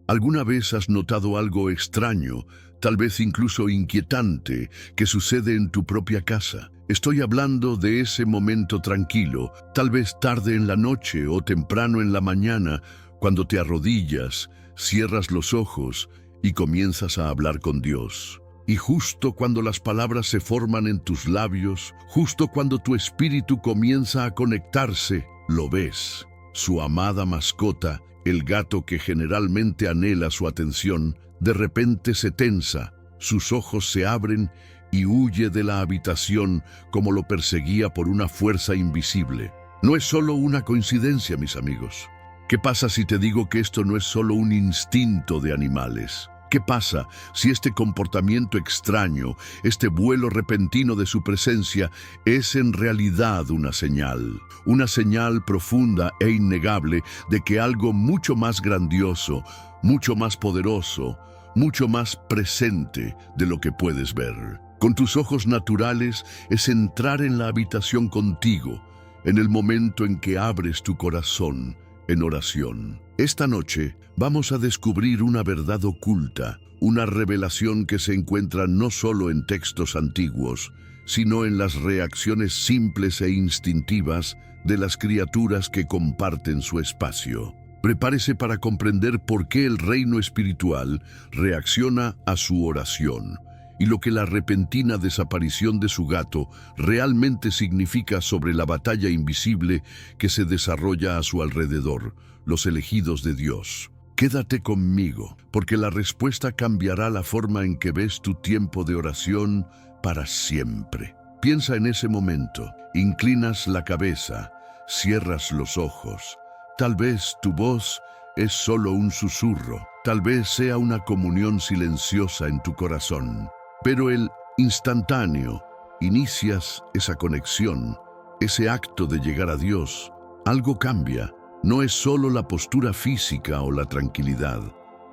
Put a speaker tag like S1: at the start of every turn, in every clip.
S1: ¿Alguna vez has notado algo extraño, tal vez incluso inquietante, que sucede en tu propia casa? Estoy hablando de ese momento tranquilo, tal vez tarde en la noche o temprano en la mañana, cuando te arrodillas, cierras los ojos y comienzas a hablar con Dios. Y justo cuando las palabras se forman en tus labios, justo cuando tu espíritu comienza a conectarse, lo ves. Su amada mascota, el gato que generalmente anhela su atención, de repente se tensa, sus ojos se abren y huye de la habitación como lo perseguía por una fuerza invisible. No es solo una coincidencia, mis amigos. ¿Qué pasa si te digo que esto no es solo un instinto de animales? ¿Qué pasa si este comportamiento extraño, este vuelo repentino de su presencia, es en realidad una señal profunda e innegable de que algo mucho más grandioso, mucho más poderoso, mucho más presente de lo que puedes ver? Con tus ojos naturales es entrar en la habitación contigo, en el momento en que abres tu corazón en oración. Esta noche vamos a descubrir una verdad oculta, una revelación que se encuentra no solo en textos antiguos, sino en las reacciones simples e instintivas de las criaturas que comparten su espacio. Prepárese para comprender por qué el reino espiritual reacciona a su oración y lo que la repentina desaparición de su gato realmente significa sobre la batalla invisible que se desarrolla a su alrededor, los elegidos de Dios. Quédate conmigo, porque la respuesta cambiará la forma en que ves tu tiempo de oración para siempre. Piensa en ese momento, inclinas la cabeza, cierras los ojos. Tal vez tu voz es solo un susurro, tal vez sea una comunión silenciosa en tu corazón. Pero el instantáneo, inicias esa conexión, ese acto de llegar a Dios, algo cambia. No es solo la postura física o la tranquilidad,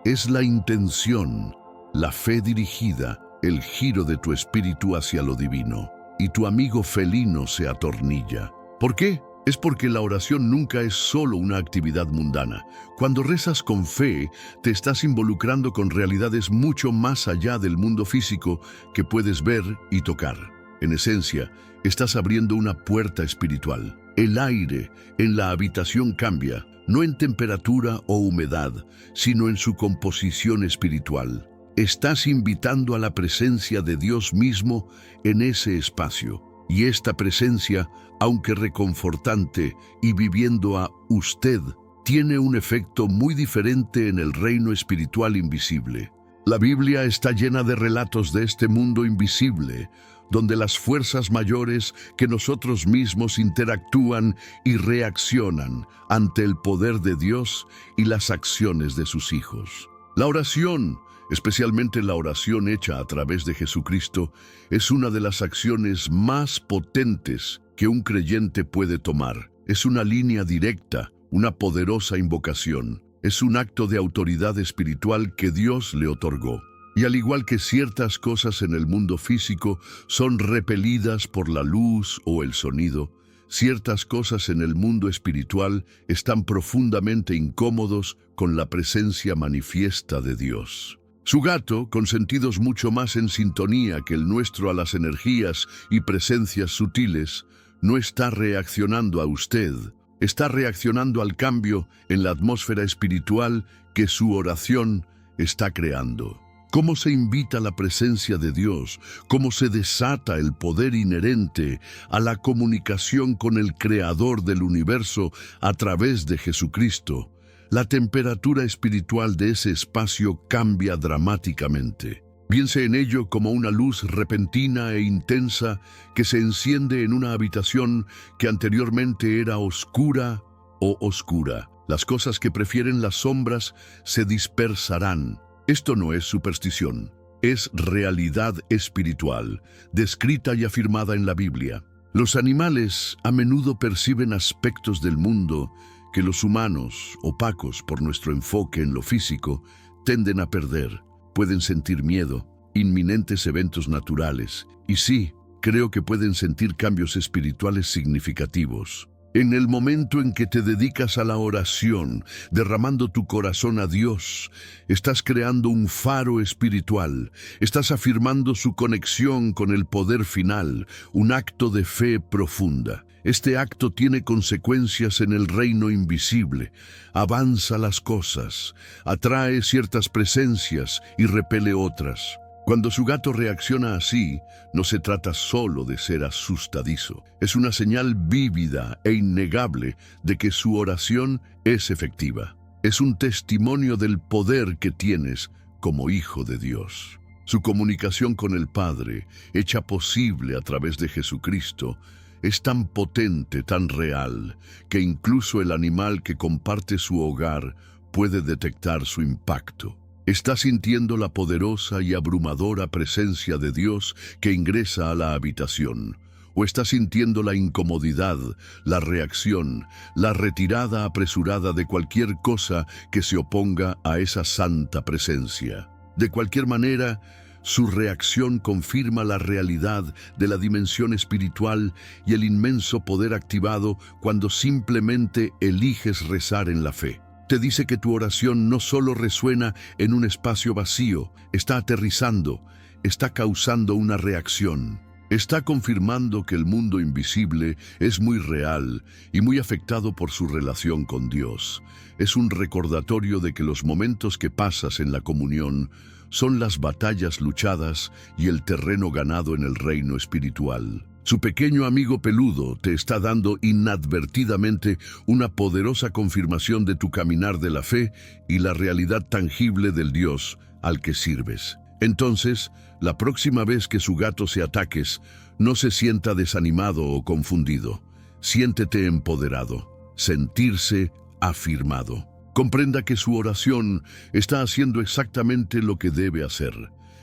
S1: es la intención, la fe dirigida, el giro de tu espíritu hacia lo divino. Y tu amigo felino se atornilla. ¿Por qué? Es porque la oración nunca es solo una actividad mundana. Cuando rezas con fe, te estás involucrando con realidades mucho más allá del mundo físico que puedes ver y tocar. En esencia, estás abriendo una puerta espiritual. El aire en la habitación cambia, no en temperatura o humedad, sino en su composición espiritual. Estás invitando a la presencia de Dios mismo en ese espacio. Y esta presencia, aunque reconfortante y viviendo a usted, tiene un efecto muy diferente en el reino espiritual invisible. La Biblia está llena de relatos de este mundo invisible, donde las fuerzas mayores que nosotros mismos interactúan y reaccionan ante el poder de Dios y las acciones de sus hijos. La oración, especialmente la oración hecha a través de Jesucristo, es una de las acciones más potentes que un creyente puede tomar. Es una línea directa, una poderosa invocación. Es un acto de autoridad espiritual que Dios le otorgó. Y al igual que ciertas cosas en el mundo físico son repelidas por la luz o el sonido, ciertas cosas en el mundo espiritual están profundamente incómodos con la presencia manifiesta de Dios. Su gato, con sentidos mucho más en sintonía que el nuestro a las energías y presencias sutiles, no está reaccionando a usted, está reaccionando al cambio en la atmósfera espiritual que su oración está creando. ¿Cómo se invita la presencia de Dios? ¿Cómo se desata el poder inherente a la comunicación con el Creador del universo a través de Jesucristo? La temperatura espiritual de ese espacio cambia dramáticamente. Piense en ello como una luz repentina e intensa que se enciende en una habitación que anteriormente era oscura o oscura. Las cosas que prefieren las sombras se dispersarán. Esto no es superstición, es realidad espiritual, descrita y afirmada en la Biblia. Los animales a menudo perciben aspectos del mundo que los humanos, opacos por nuestro enfoque en lo físico, tienden a perder. Pueden sentir miedo, inminentes eventos naturales, y sí, creo que pueden sentir cambios espirituales significativos. En el momento en que te dedicas a la oración, derramando tu corazón a Dios, estás creando un faro espiritual, estás afirmando su conexión con el poder final, un acto de fe profunda. Este acto tiene consecuencias en el reino invisible, avanza las cosas, atrae ciertas presencias y repele otras. Cuando su gato reacciona así, no se trata solo de ser asustadizo. Es una señal vívida e innegable de que su oración es efectiva. Es un testimonio del poder que tienes como hijo de Dios. Su comunicación con el Padre, hecha posible a través de Jesucristo, es tan potente, tan real, que incluso el animal que comparte su hogar puede detectar su impacto. Estás sintiendo la poderosa y abrumadora presencia de Dios que ingresa a la habitación, o estás sintiendo la incomodidad, la reacción, la retirada apresurada de cualquier cosa que se oponga a esa santa presencia. De cualquier manera, su reacción confirma la realidad de la dimensión espiritual y el inmenso poder activado cuando simplemente eliges rezar en la fe. Te dice que tu oración no solo resuena en un espacio vacío, está aterrizando, está causando una reacción. Está confirmando que el mundo invisible es muy real y muy afectado por su relación con Dios. Es un recordatorio de que los momentos que pasas en la comunión son las batallas luchadas y el terreno ganado en el reino espiritual. Su pequeño amigo peludo te está dando inadvertidamente una poderosa confirmación de tu caminar de la fe y la realidad tangible del Dios al que sirves. Entonces, la próxima vez que su gato se ataques, no se sienta desanimado o confundido. Siéntete empoderado, sentirse afirmado. Comprenda que su oración está haciendo exactamente lo que debe hacer.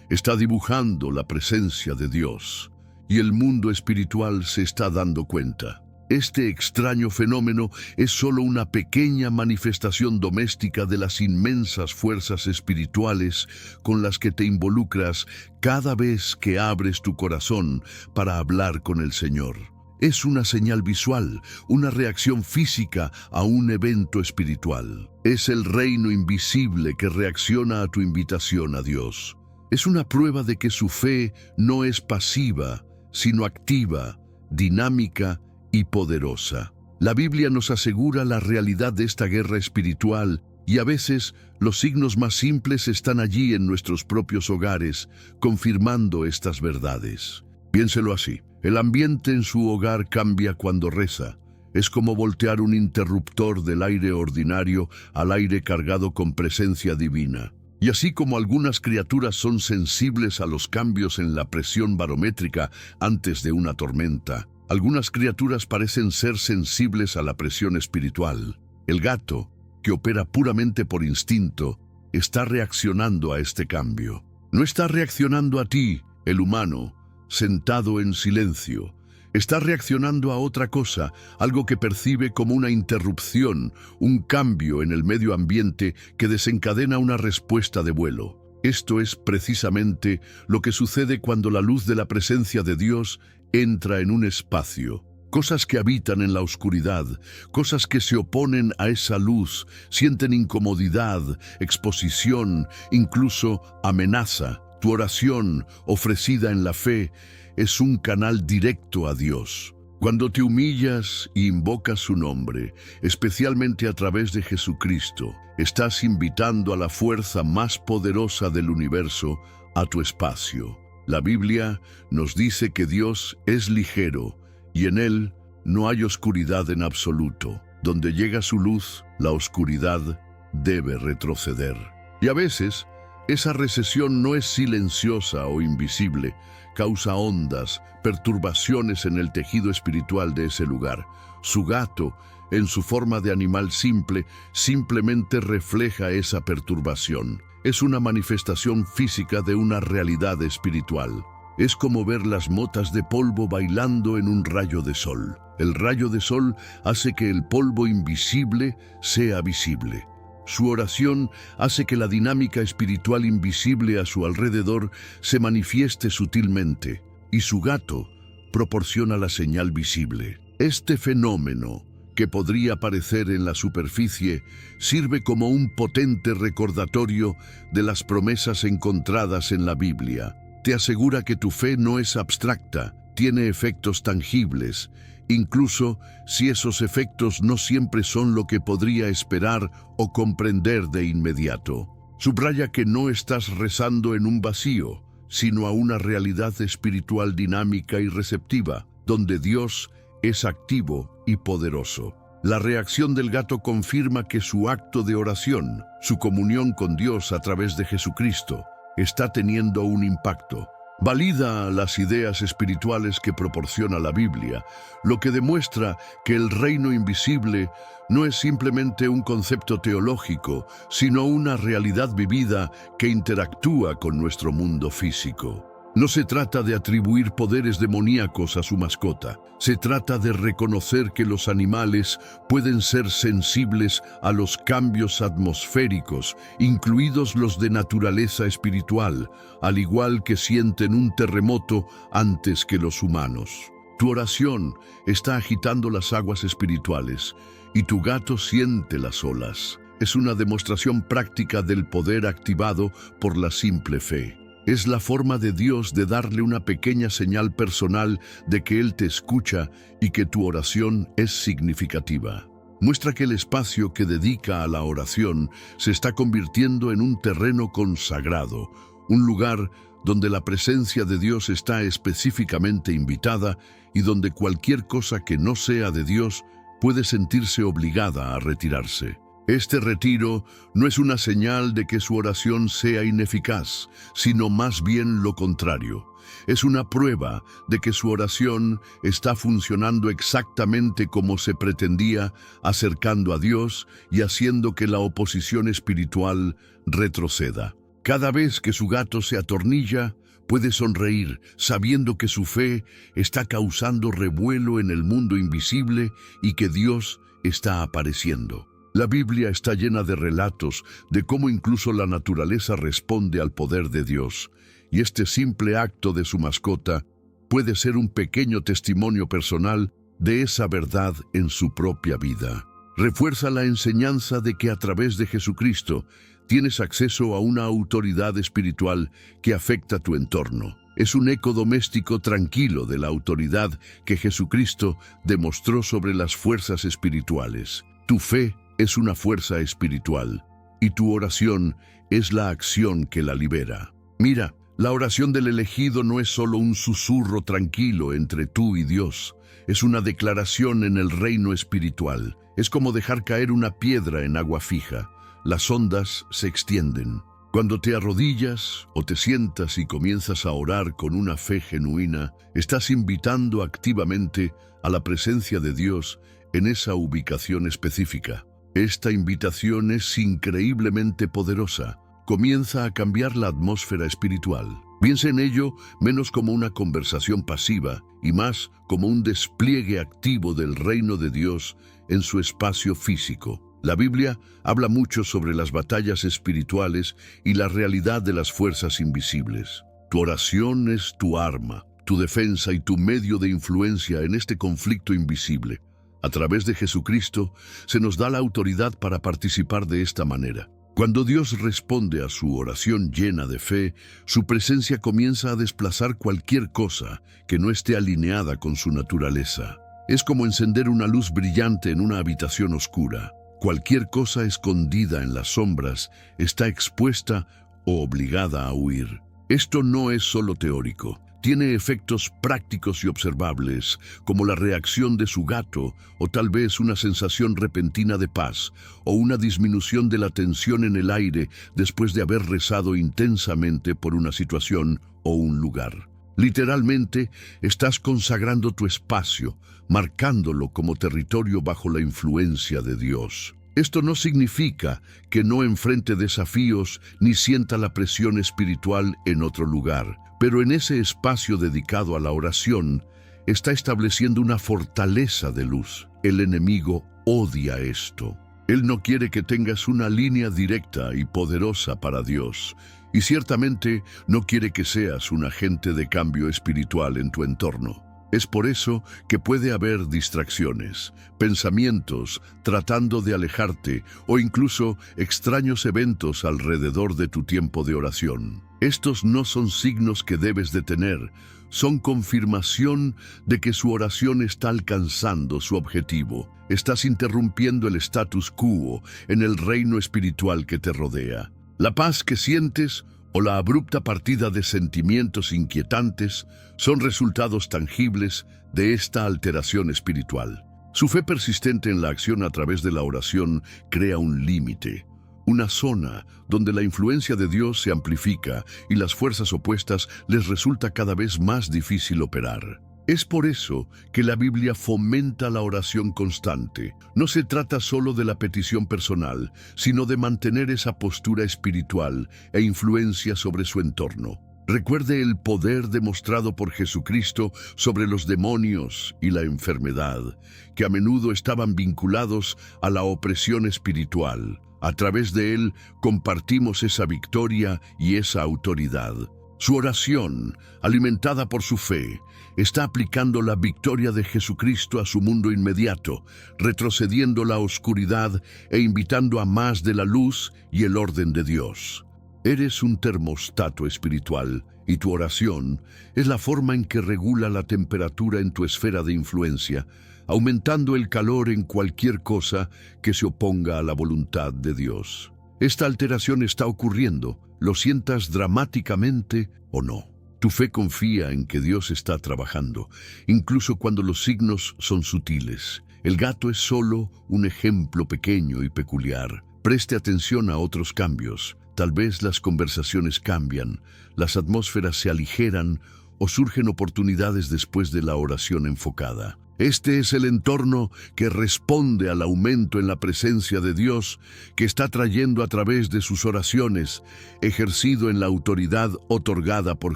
S1: Está dibujando la presencia de Dios. Y el mundo espiritual se está dando cuenta. Este extraño fenómeno es solo una pequeña manifestación doméstica de las inmensas fuerzas espirituales con las que te involucras cada vez que abres tu corazón para hablar con el Señor. Es una señal visual, una reacción física a un evento espiritual. Es el reino invisible que reacciona a tu invitación a Dios. Es una prueba de que su fe no es pasiva, sino activa, dinámica y poderosa. La Biblia nos asegura la realidad de esta guerra espiritual y a veces los signos más simples están allí en nuestros propios hogares, confirmando estas verdades. Piénselo así, el ambiente en su hogar cambia cuando reza. Es como voltear un interruptor del aire ordinario al aire cargado con presencia divina. Y así como algunas criaturas son sensibles a los cambios en la presión barométrica antes de una tormenta, algunas criaturas parecen ser sensibles a la presión espiritual. El gato, que opera puramente por instinto, está reaccionando a este cambio. No está reaccionando a ti, el humano, sentado en silencio. Está reaccionando a otra cosa, algo que percibe como una interrupción, un cambio en el medio ambiente que desencadena una respuesta de vuelo. Esto es precisamente lo que sucede cuando la luz de la presencia de Dios entra en un espacio. Cosas que habitan en la oscuridad, cosas que se oponen a esa luz, sienten incomodidad, exposición, incluso amenaza. Tu oración, ofrecida en la fe, es un canal directo a Dios. Cuando te humillas y invocas su nombre, especialmente a través de Jesucristo, estás invitando a la fuerza más poderosa del universo a tu espacio. La Biblia nos dice que Dios es ligero y en Él no hay oscuridad en absoluto. Donde llega su luz, la oscuridad debe retroceder. Y a veces, esa recesión no es silenciosa o invisible, causa ondas, perturbaciones en el tejido espiritual de ese lugar. Su gato, en su forma de animal simple, simplemente refleja esa perturbación. Es una manifestación física de una realidad espiritual. Es como ver las motas de polvo bailando en un rayo de sol. El rayo de sol hace que el polvo invisible sea visible. Su oración hace que la dinámica espiritual invisible a su alrededor se manifieste sutilmente, y su gato proporciona la señal visible. Este fenómeno que podría aparecer en la superficie, sirve como un potente recordatorio de las promesas encontradas en la Biblia. Te asegura que tu fe no es abstracta, tiene efectos tangibles, incluso si esos efectos no siempre son lo que podría esperar o comprender de inmediato. Subraya que no estás rezando en un vacío, sino a una realidad espiritual dinámica y receptiva, donde Dios es activo y poderoso. La reacción del gato confirma que su acto de oración, su comunión con Dios a través de Jesucristo, está teniendo un impacto. Valida las ideas espirituales que proporciona la Biblia, lo que demuestra que el reino invisible no es simplemente un concepto teológico, sino una realidad vivida que interactúa con nuestro mundo físico. No se trata de atribuir poderes demoníacos a su mascota. Se trata de reconocer que los animales pueden ser sensibles a los cambios atmosféricos, incluidos los de naturaleza espiritual, al igual que sienten un terremoto antes que los humanos. Tu oración está agitando las aguas espirituales y tu gato siente las olas. Es una demostración práctica del poder activado por la simple fe. Es la forma de Dios de darle una pequeña señal personal de que Él te escucha y que tu oración es significativa. Muestra que el espacio que dedica a la oración se está convirtiendo en un terreno consagrado, un lugar donde la presencia de Dios está específicamente invitada y donde cualquier cosa que no sea de Dios puede sentirse obligada a retirarse. Este retiro no es una señal de que su oración sea ineficaz, sino más bien lo contrario. Es una prueba de que su oración está funcionando exactamente como se pretendía, acercando a Dios y haciendo que la oposición espiritual retroceda. Cada vez que su gato se atornilla, puede sonreír, sabiendo que su fe está causando revuelo en el mundo invisible y que Dios está apareciendo. La Biblia está llena de relatos de cómo incluso la naturaleza responde al poder de Dios, y este simple acto de su mascota puede ser un pequeño testimonio personal de esa verdad en su propia vida. Refuerza la enseñanza de que a través de Jesucristo tienes acceso a una autoridad espiritual que afecta tu entorno. Es un eco doméstico tranquilo de la autoridad que Jesucristo demostró sobre las fuerzas espirituales. Tu fe es una fuerza espiritual, y tu oración es la acción que la libera. Mira, la oración del elegido no es solo un susurro tranquilo entre tú y Dios, es una declaración en el reino espiritual. Es como dejar caer una piedra en agua fija. Las ondas se extienden. Cuando te arrodillas o te sientas y comienzas a orar con una fe genuina, estás invitando activamente a la presencia de Dios en esa ubicación específica. Esta invitación es increíblemente poderosa. Comienza a cambiar la atmósfera espiritual. Piensa en ello menos como una conversación pasiva y más como un despliegue activo del reino de Dios en su espacio físico. La Biblia habla mucho sobre las batallas espirituales y la realidad de las fuerzas invisibles. Tu oración es tu arma, tu defensa y tu medio de influencia en este conflicto invisible. A través de Jesucristo se nos da la autoridad para participar de esta manera. Cuando Dios responde a su oración llena de fe, su presencia comienza a desplazar cualquier cosa que no esté alineada con su naturaleza. Es como encender una luz brillante en una habitación oscura. Cualquier cosa escondida en las sombras está expuesta o obligada a huir. Esto no es solo teórico. Tiene efectos prácticos y observables, como la reacción de su gato, o tal vez una sensación repentina de paz, o una disminución de la tensión en el aire después de haber rezado intensamente por una situación o un lugar. Literalmente, estás consagrando tu espacio, marcándolo como territorio bajo la influencia de Dios. Esto no significa que no enfrente desafíos ni sienta la presión espiritual en otro lugar, pero en ese espacio dedicado a la oración, está estableciendo una fortaleza de luz. El enemigo odia esto. Él no quiere que tengas una línea directa y poderosa para Dios, y ciertamente no quiere que seas un agente de cambio espiritual en tu entorno. Es por eso que puede haber distracciones, pensamientos tratando de alejarte o incluso extraños eventos alrededor de tu tiempo de oración. Estos no son signos que debes de tener, son confirmación de que su oración está alcanzando su objetivo. Estás interrumpiendo el status quo en el reino espiritual que te rodea. La paz que sientes o la abrupta partida de sentimientos inquietantes son resultados tangibles de esta alteración espiritual. Su fe persistente en la acción a través de la oración crea un límite, una zona donde la influencia de Dios se amplifica y las fuerzas opuestas les resulta cada vez más difícil operar. Es por eso que la Biblia fomenta la oración constante. No se trata solo de la petición personal, sino de mantener esa postura espiritual e influencia sobre su entorno. Recuerde el poder demostrado por Jesucristo sobre los demonios y la enfermedad, que a menudo estaban vinculados a la opresión espiritual. A través de él compartimos esa victoria y esa autoridad. Su oración, alimentada por su fe, está aplicando la victoria de Jesucristo a su mundo inmediato, retrocediendo la oscuridad e invitando a más de la luz y el orden de Dios. Eres un termostato espiritual y tu oración es la forma en que regula la temperatura en tu esfera de influencia, aumentando el calor en cualquier cosa que se oponga a la voluntad de Dios. Esta alteración está ocurriendo, lo sientas dramáticamente o no. Tu fe confía en que Dios está trabajando, incluso cuando los signos son sutiles. El gato es solo un ejemplo pequeño y peculiar. Preste atención a otros cambios. Tal vez las conversaciones cambian, las atmósferas se aligeran o surgen oportunidades después de la oración enfocada. Este es el entorno que responde al aumento en la presencia de Dios que está trayendo a través de sus oraciones, ejercido en la autoridad otorgada por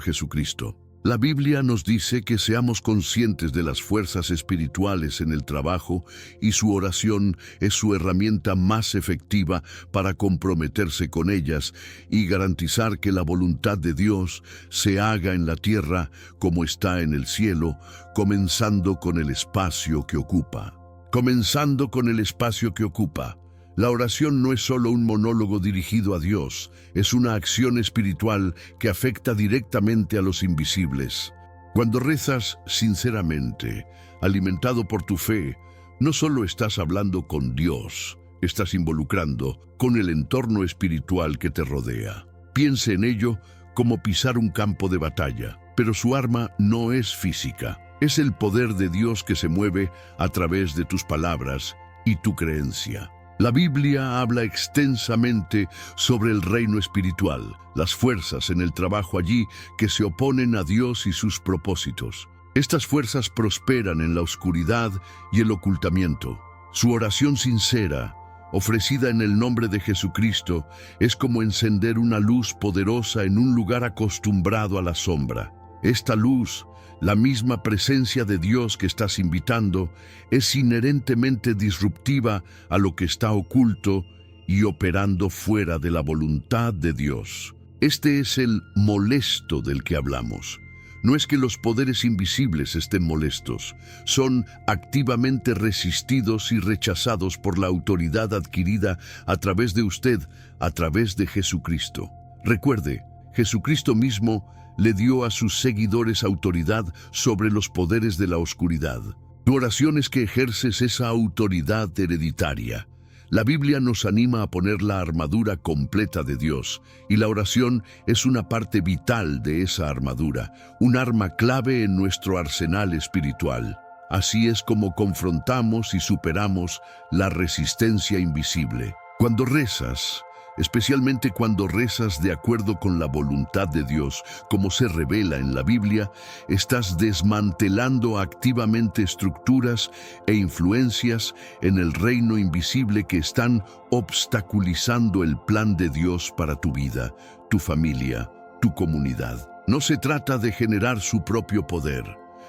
S1: Jesucristo. La Biblia nos dice que seamos conscientes de las fuerzas espirituales en el trabajo y su oración es su herramienta más efectiva para comprometerse con ellas y garantizar que la voluntad de Dios se haga en la tierra como está en el cielo, comenzando con el espacio que ocupa. Comenzando con el espacio que ocupa. La oración no es solo un monólogo dirigido a Dios, es una acción espiritual que afecta directamente a los invisibles. Cuando rezas sinceramente, alimentado por tu fe, no solo estás hablando con Dios, estás involucrando con el entorno espiritual que te rodea. Piense en ello como pisar un campo de batalla, pero su arma no es física. Es el poder de Dios que se mueve a través de tus palabras y tu creencia. La Biblia habla extensamente sobre el reino espiritual, las fuerzas en el trabajo allí que se oponen a Dios y sus propósitos. Estas fuerzas prosperan en la oscuridad y el ocultamiento. Su oración sincera, ofrecida en el nombre de Jesucristo, es como encender una luz poderosa en un lugar acostumbrado a la sombra. Esta luz, la misma presencia de Dios que estás invitando, es inherentemente disruptiva a lo que está oculto y operando fuera de la voluntad de Dios. Este es el molesto del que hablamos. No es que los poderes invisibles estén molestos, son activamente resistidos y rechazados por la autoridad adquirida a través de usted, a través de Jesucristo. Recuerde, Jesucristo mismo le dio a sus seguidores autoridad sobre los poderes de la oscuridad. Tu oración es que ejerces esa autoridad hereditaria. La Biblia nos anima a poner la armadura completa de Dios, y la oración es una parte vital de esa armadura, un arma clave en nuestro arsenal espiritual. Así es como confrontamos y superamos la resistencia invisible. Cuando rezas, especialmente cuando rezas de acuerdo con la voluntad de Dios, como se revela en la Biblia, estás desmantelando activamente estructuras e influencias en el reino invisible que están obstaculizando el plan de Dios para tu vida, tu familia, tu comunidad. No se trata de generar su propio poder.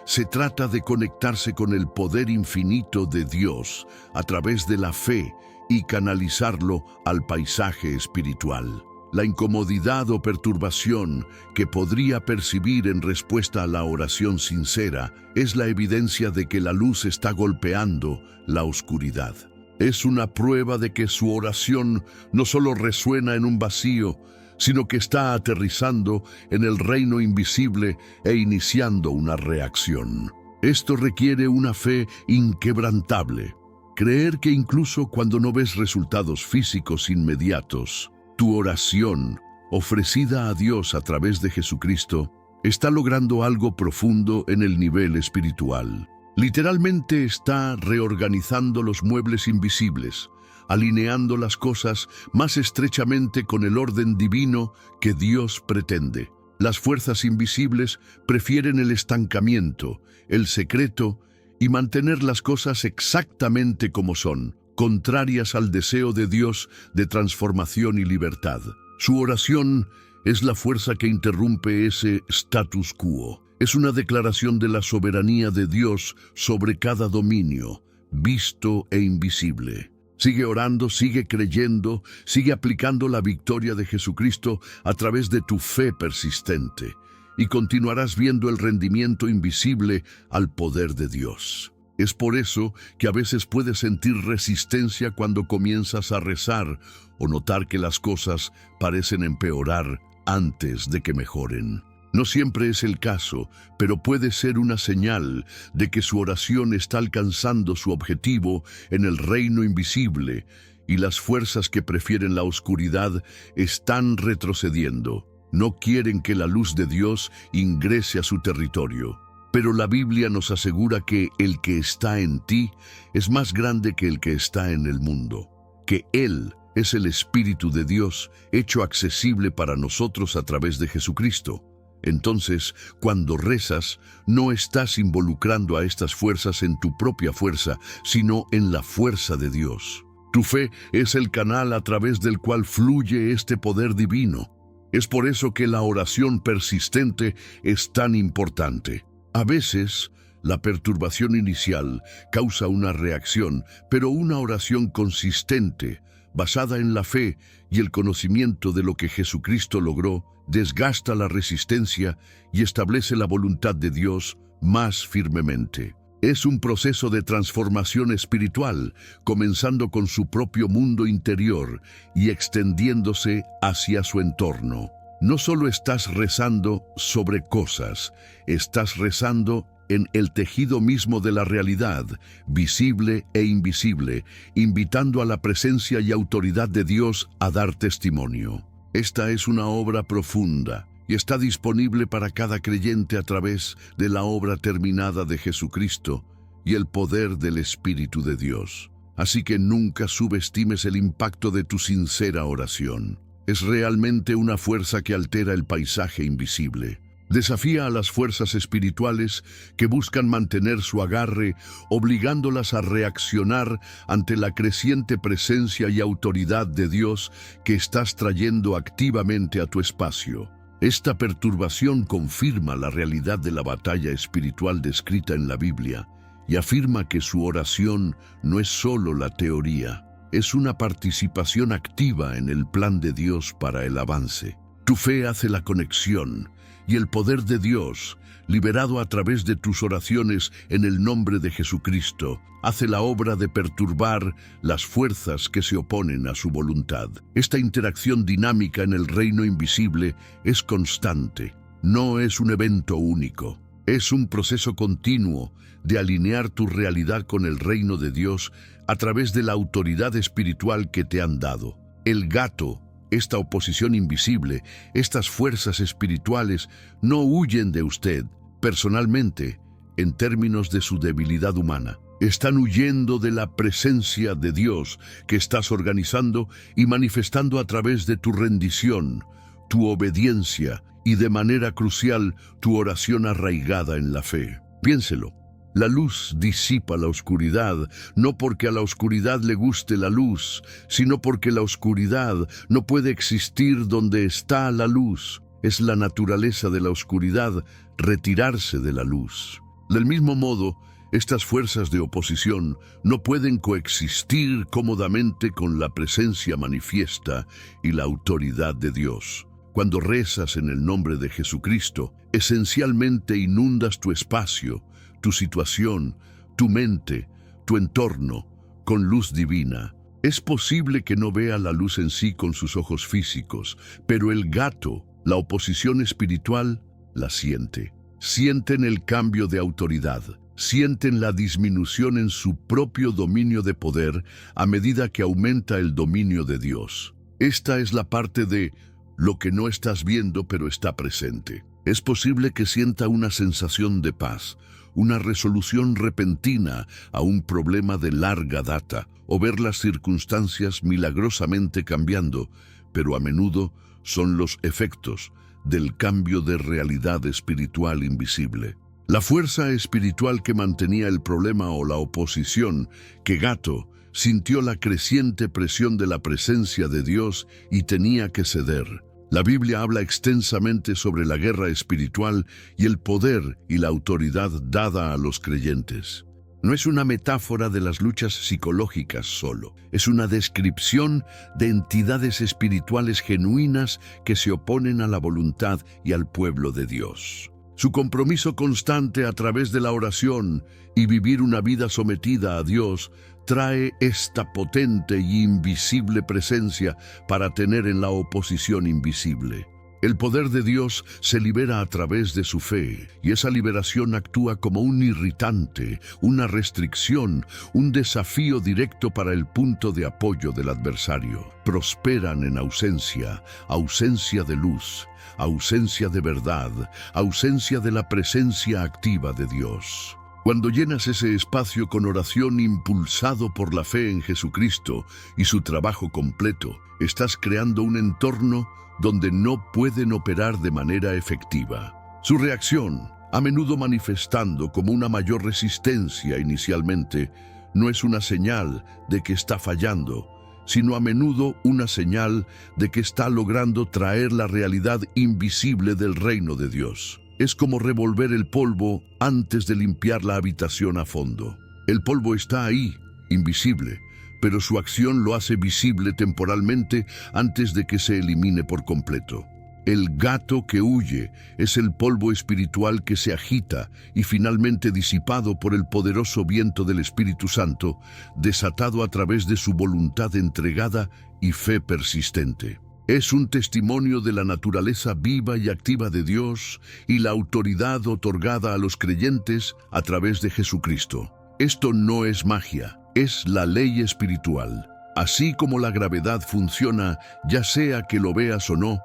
S1: Se trata de conectarse con el poder infinito de Dios a través de la fe y canalizarlo al paisaje espiritual. La incomodidad o perturbación que podría percibir en respuesta a la oración sincera es la evidencia de que la luz está golpeando la oscuridad. Es una prueba de que su oración no solo resuena en un vacío, sino que está aterrizando en el reino invisible e iniciando una reacción. Esto requiere una fe inquebrantable. Creer que incluso cuando no ves resultados físicos inmediatos, tu oración, ofrecida a Dios a través de Jesucristo, está logrando algo profundo en el nivel espiritual. Literalmente está reorganizando los muebles invisibles, alineando las cosas más estrechamente con el orden divino que Dios pretende. Las fuerzas invisibles prefieren el estancamiento, el secreto y mantener las cosas exactamente como son, contrarias al deseo de Dios de transformación y libertad. Su oración es la fuerza que interrumpe ese status quo. Es una declaración de la soberanía de Dios sobre cada dominio, visto e invisible. Sigue orando, sigue creyendo, sigue aplicando la victoria de Jesucristo a través de tu fe persistente, y continuarás viendo el rendimiento invisible al poder de Dios. Es por eso que a veces puedes sentir resistencia cuando comienzas a rezar o notar que las cosas parecen empeorar antes de que mejoren. No siempre es el caso, pero puede ser una señal de que su oración está alcanzando su objetivo en el reino invisible y las fuerzas que prefieren la oscuridad están retrocediendo. No quieren que la luz de Dios ingrese a su territorio. Pero la Biblia nos asegura que el que está en ti es más grande que el que está en el mundo, que Él es el Espíritu de Dios hecho accesible para nosotros a través de Jesucristo. Entonces, cuando rezas, no estás involucrando a estas fuerzas en tu propia fuerza, sino en la fuerza de Dios. Tu fe es el canal a través del cual fluye este poder divino. Es por eso que la oración persistente es tan importante. A veces, la perturbación inicial causa una reacción, pero una oración consistente, basada en la fe y el conocimiento de lo que Jesucristo logró, desgasta la resistencia y establece la voluntad de Dios más firmemente. Es un proceso de transformación espiritual, comenzando con su propio mundo interior y extendiéndose hacia su entorno. No solo estás rezando sobre cosas, estás rezando en el tejido mismo de la realidad, visible e invisible, invitando a la presencia y autoridad de Dios a dar testimonio. Esta es una obra profunda y está disponible para cada creyente a través de la obra terminada de Jesucristo y el poder del Espíritu de Dios. Así que nunca subestimes el impacto de tu sincera oración. Es realmente una fuerza que altera el paisaje invisible. Desafía a las fuerzas espirituales que buscan mantener su agarre, obligándolas a reaccionar ante la creciente presencia y autoridad de Dios que estás trayendo activamente a tu espacio. Esta perturbación confirma la realidad de la batalla espiritual descrita en la Biblia y afirma que su oración no es solo la teoría. Es una participación activa en el plan de Dios para el avance. Tu fe hace la conexión y el poder de Dios, liberado a través de tus oraciones en el nombre de Jesucristo, hace la obra de perturbar las fuerzas que se oponen a su voluntad. Esta interacción dinámica en el reino invisible es constante, no es un evento único. Es un proceso continuo de alinear tu realidad con el reino de Dios a través de la autoridad espiritual que te han dado. El gato, esta oposición invisible, estas fuerzas espirituales, no huyen de usted personalmente en términos de su debilidad humana. Están huyendo de la presencia de Dios que estás organizando y manifestando a través de tu rendición, tu obediencia y de manera crucial tu oración arraigada en la fe. Piénselo. La luz disipa la oscuridad, no porque a la oscuridad le guste la luz, sino porque la oscuridad no puede existir donde está la luz. Es la naturaleza de la oscuridad retirarse de la luz. Del mismo modo, Estas fuerzas de oposición no pueden coexistir cómodamente con la presencia manifiesta y la autoridad de Dios. Cuando rezas en el nombre de Jesucristo, esencialmente inundas tu espacio, tu situación, tu mente, tu entorno, con luz divina. Es posible que no vea la luz en sí con sus ojos físicos, pero el gato, la oposición espiritual, la siente. Sienten el cambio de autoridad, sienten la disminución en su propio dominio de poder a medida que aumenta el dominio de Dios. Esta es la parte de lo que no estás viendo pero está presente. Es posible que sienta una sensación de paz, una resolución repentina a un problema de larga data, o ver las circunstancias milagrosamente cambiando, pero a menudo son los efectos del cambio de realidad espiritual invisible. La fuerza espiritual que mantenía el problema o la oposición, que Gato sintió la creciente presión de la presencia de Dios y tenía que ceder. La Biblia habla extensamente sobre la guerra espiritual y el poder y la autoridad dada a los creyentes. No es una metáfora de las luchas psicológicas solo, es una descripción de entidades espirituales genuinas que se oponen a la voluntad y al pueblo de Dios. Su compromiso constante a través de la oración y vivir una vida sometida a Dios trae esta potente y invisible presencia para tener en la oposición invisible. El poder de Dios se libera a través de su fe, y esa liberación actúa como un irritante, una restricción, un desafío directo para el punto de apoyo del adversario. Prosperan en ausencia, ausencia de luz, ausencia de verdad, ausencia de la presencia activa de Dios. Cuando llenas ese espacio con oración impulsado por la fe en Jesucristo y su trabajo completo, estás creando un entorno donde no pueden operar de manera efectiva. Su reacción, a menudo manifestando como una mayor resistencia inicialmente, no es una señal de que está fallando, sino a menudo una señal de que está logrando traer la realidad invisible del reino de Dios. Es como revolver el polvo antes de limpiar la habitación a fondo. El polvo está ahí, invisible, pero su acción lo hace visible temporalmente antes de que se elimine por completo. El gato que huye es el polvo espiritual que se agita y finalmente disipado por el poderoso viento del Espíritu Santo, desatado a través de su voluntad entregada y fe persistente. Es un testimonio de la naturaleza viva y activa de Dios y la autoridad otorgada a los creyentes a través de Jesucristo. Esto no es magia. Es la ley espiritual. Así como la gravedad funciona, ya sea que lo veas o no,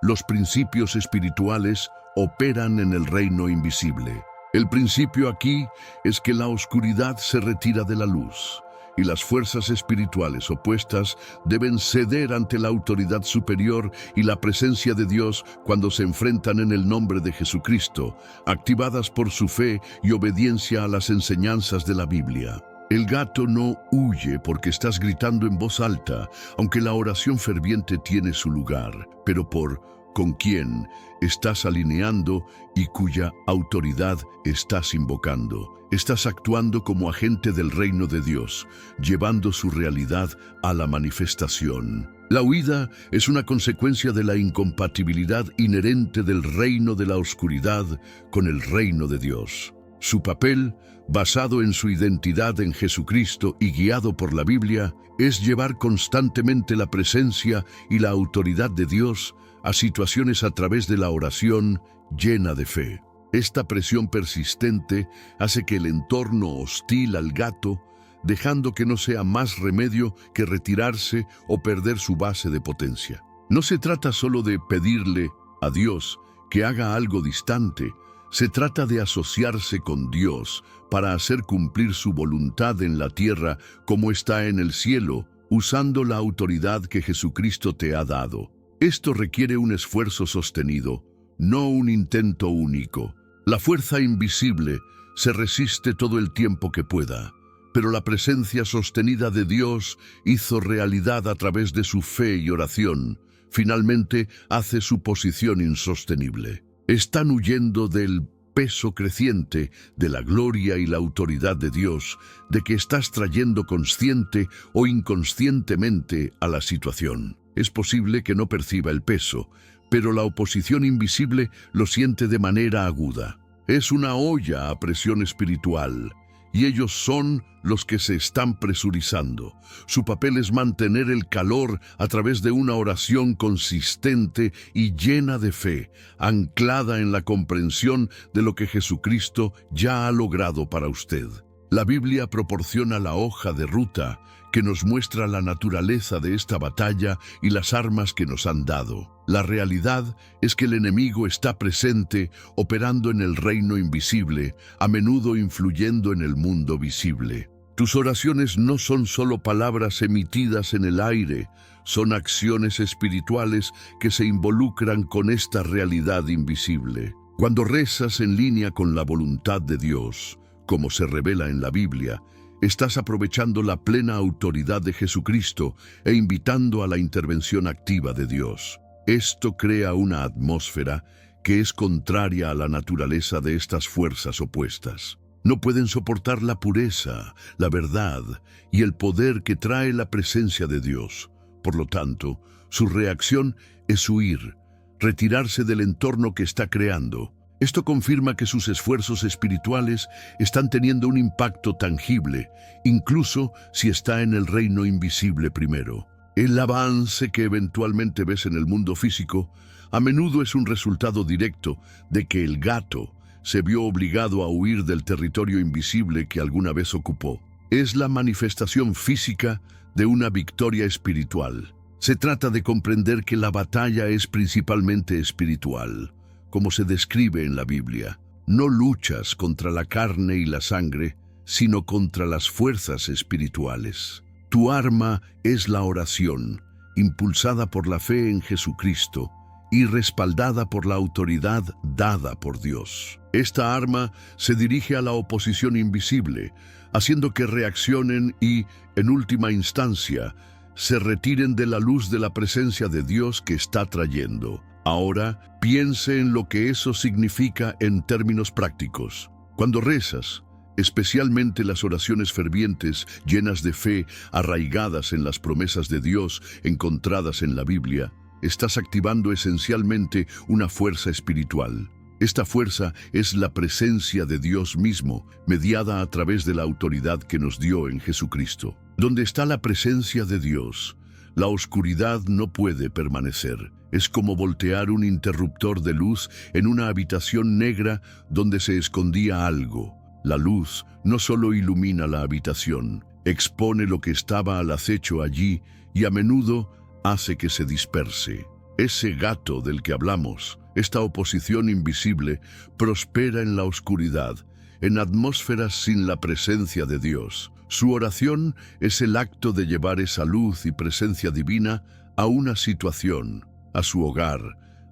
S1: los principios espirituales operan en el reino invisible. El principio aquí es que la oscuridad se retira de la luz, y las fuerzas espirituales opuestas deben ceder ante la autoridad superior y la presencia de Dios cuando se enfrentan en el nombre de Jesucristo, activadas por su fe y obediencia a las enseñanzas de la Biblia. El gato no huye porque estás gritando en voz alta, aunque la oración ferviente tiene su lugar, pero por con quién estás alineando y cuya autoridad estás invocando. Estás actuando como agente del reino de Dios, llevando su realidad a la manifestación. La huida es una consecuencia de la incompatibilidad inherente del reino de la oscuridad con el reino de Dios. Su papel, basado en su identidad en Jesucristo y guiado por la Biblia, es llevar constantemente la presencia y la autoridad de Dios a situaciones a través de la oración llena de fe. Esta presión persistente hace que el entorno hostil al gato, dejando que no sea más remedio que retirarse o perder su base de potencia. No se trata solo de pedirle a Dios que haga algo distante, se trata de asociarse con Dios para hacer cumplir su voluntad en la tierra como está en el cielo, usando la autoridad que Jesucristo te ha dado. Esto requiere un esfuerzo sostenido, no un intento único. La fuerza invisible se resiste todo el tiempo que pueda, pero la presencia sostenida de Dios hizo realidad a través de su fe y oración. Finalmente hace su posición insostenible. Están huyendo del peso creciente de la gloria y la autoridad de Dios, de que estás trayendo consciente o inconscientemente a la situación. Es posible que no perciba el peso, pero la oposición invisible lo siente de manera aguda. Es una olla a presión espiritual, y ellos son los que se están presurizando. Su papel es mantener el calor a través de una oración consistente y llena de fe, anclada en la comprensión de lo que Jesucristo ya ha logrado para usted. La Biblia proporciona la hoja de ruta que nos muestra la naturaleza de esta batalla y las armas que nos han dado. La realidad es que el enemigo está presente, operando en el reino invisible, a menudo influyendo en el mundo visible. Tus oraciones no son solo palabras emitidas en el aire, son acciones espirituales que se involucran con esta realidad invisible. Cuando rezas en línea con la voluntad de Dios, como se revela en la Biblia, estás aprovechando la plena autoridad de Jesucristo e invitando a la intervención activa de Dios. Esto crea una atmósfera que es contraria a la naturaleza de estas fuerzas opuestas. No pueden soportar la pureza, la verdad y el poder que trae la presencia de Dios. Por lo tanto, su reacción es huir, retirarse del entorno que está creando. Esto confirma que sus esfuerzos espirituales están teniendo un impacto tangible, incluso si está en el reino invisible primero. El avance que eventualmente ves en el mundo físico a menudo es un resultado directo de que el gato se vio obligado a huir del territorio invisible que alguna vez ocupó. Es la manifestación física de una victoria espiritual. Se trata de comprender que la batalla es principalmente espiritual, como se describe en la Biblia. No luchas contra la carne y la sangre, sino contra las fuerzas espirituales. Tu arma es la oración, impulsada por la fe en Jesucristo y respaldada por la autoridad dada por Dios. Esta arma se dirige a la oposición invisible, haciendo que reaccionen y, en última instancia, se retiren de la luz de la presencia de Dios que está trayendo. Ahora, piense en lo que eso significa en términos prácticos. Cuando rezas, especialmente las oraciones fervientes, llenas de fe, arraigadas en las promesas de Dios encontradas en la Biblia, estás activando esencialmente una fuerza espiritual. Esta fuerza es la presencia de Dios mismo, mediada a través de la autoridad que nos dio en Jesucristo. Donde está la presencia de Dios, la oscuridad no puede permanecer. Es como voltear un interruptor de luz en una habitación negra donde se escondía algo. La luz no solo ilumina la habitación, expone lo que estaba al acecho allí y a menudo hace que se disperse. Ese gato del que hablamos, esta oposición invisible, prospera en la oscuridad, en atmósferas sin la presencia de Dios. Su oración es el acto de llevar esa luz y presencia divina a una situación, a su hogar,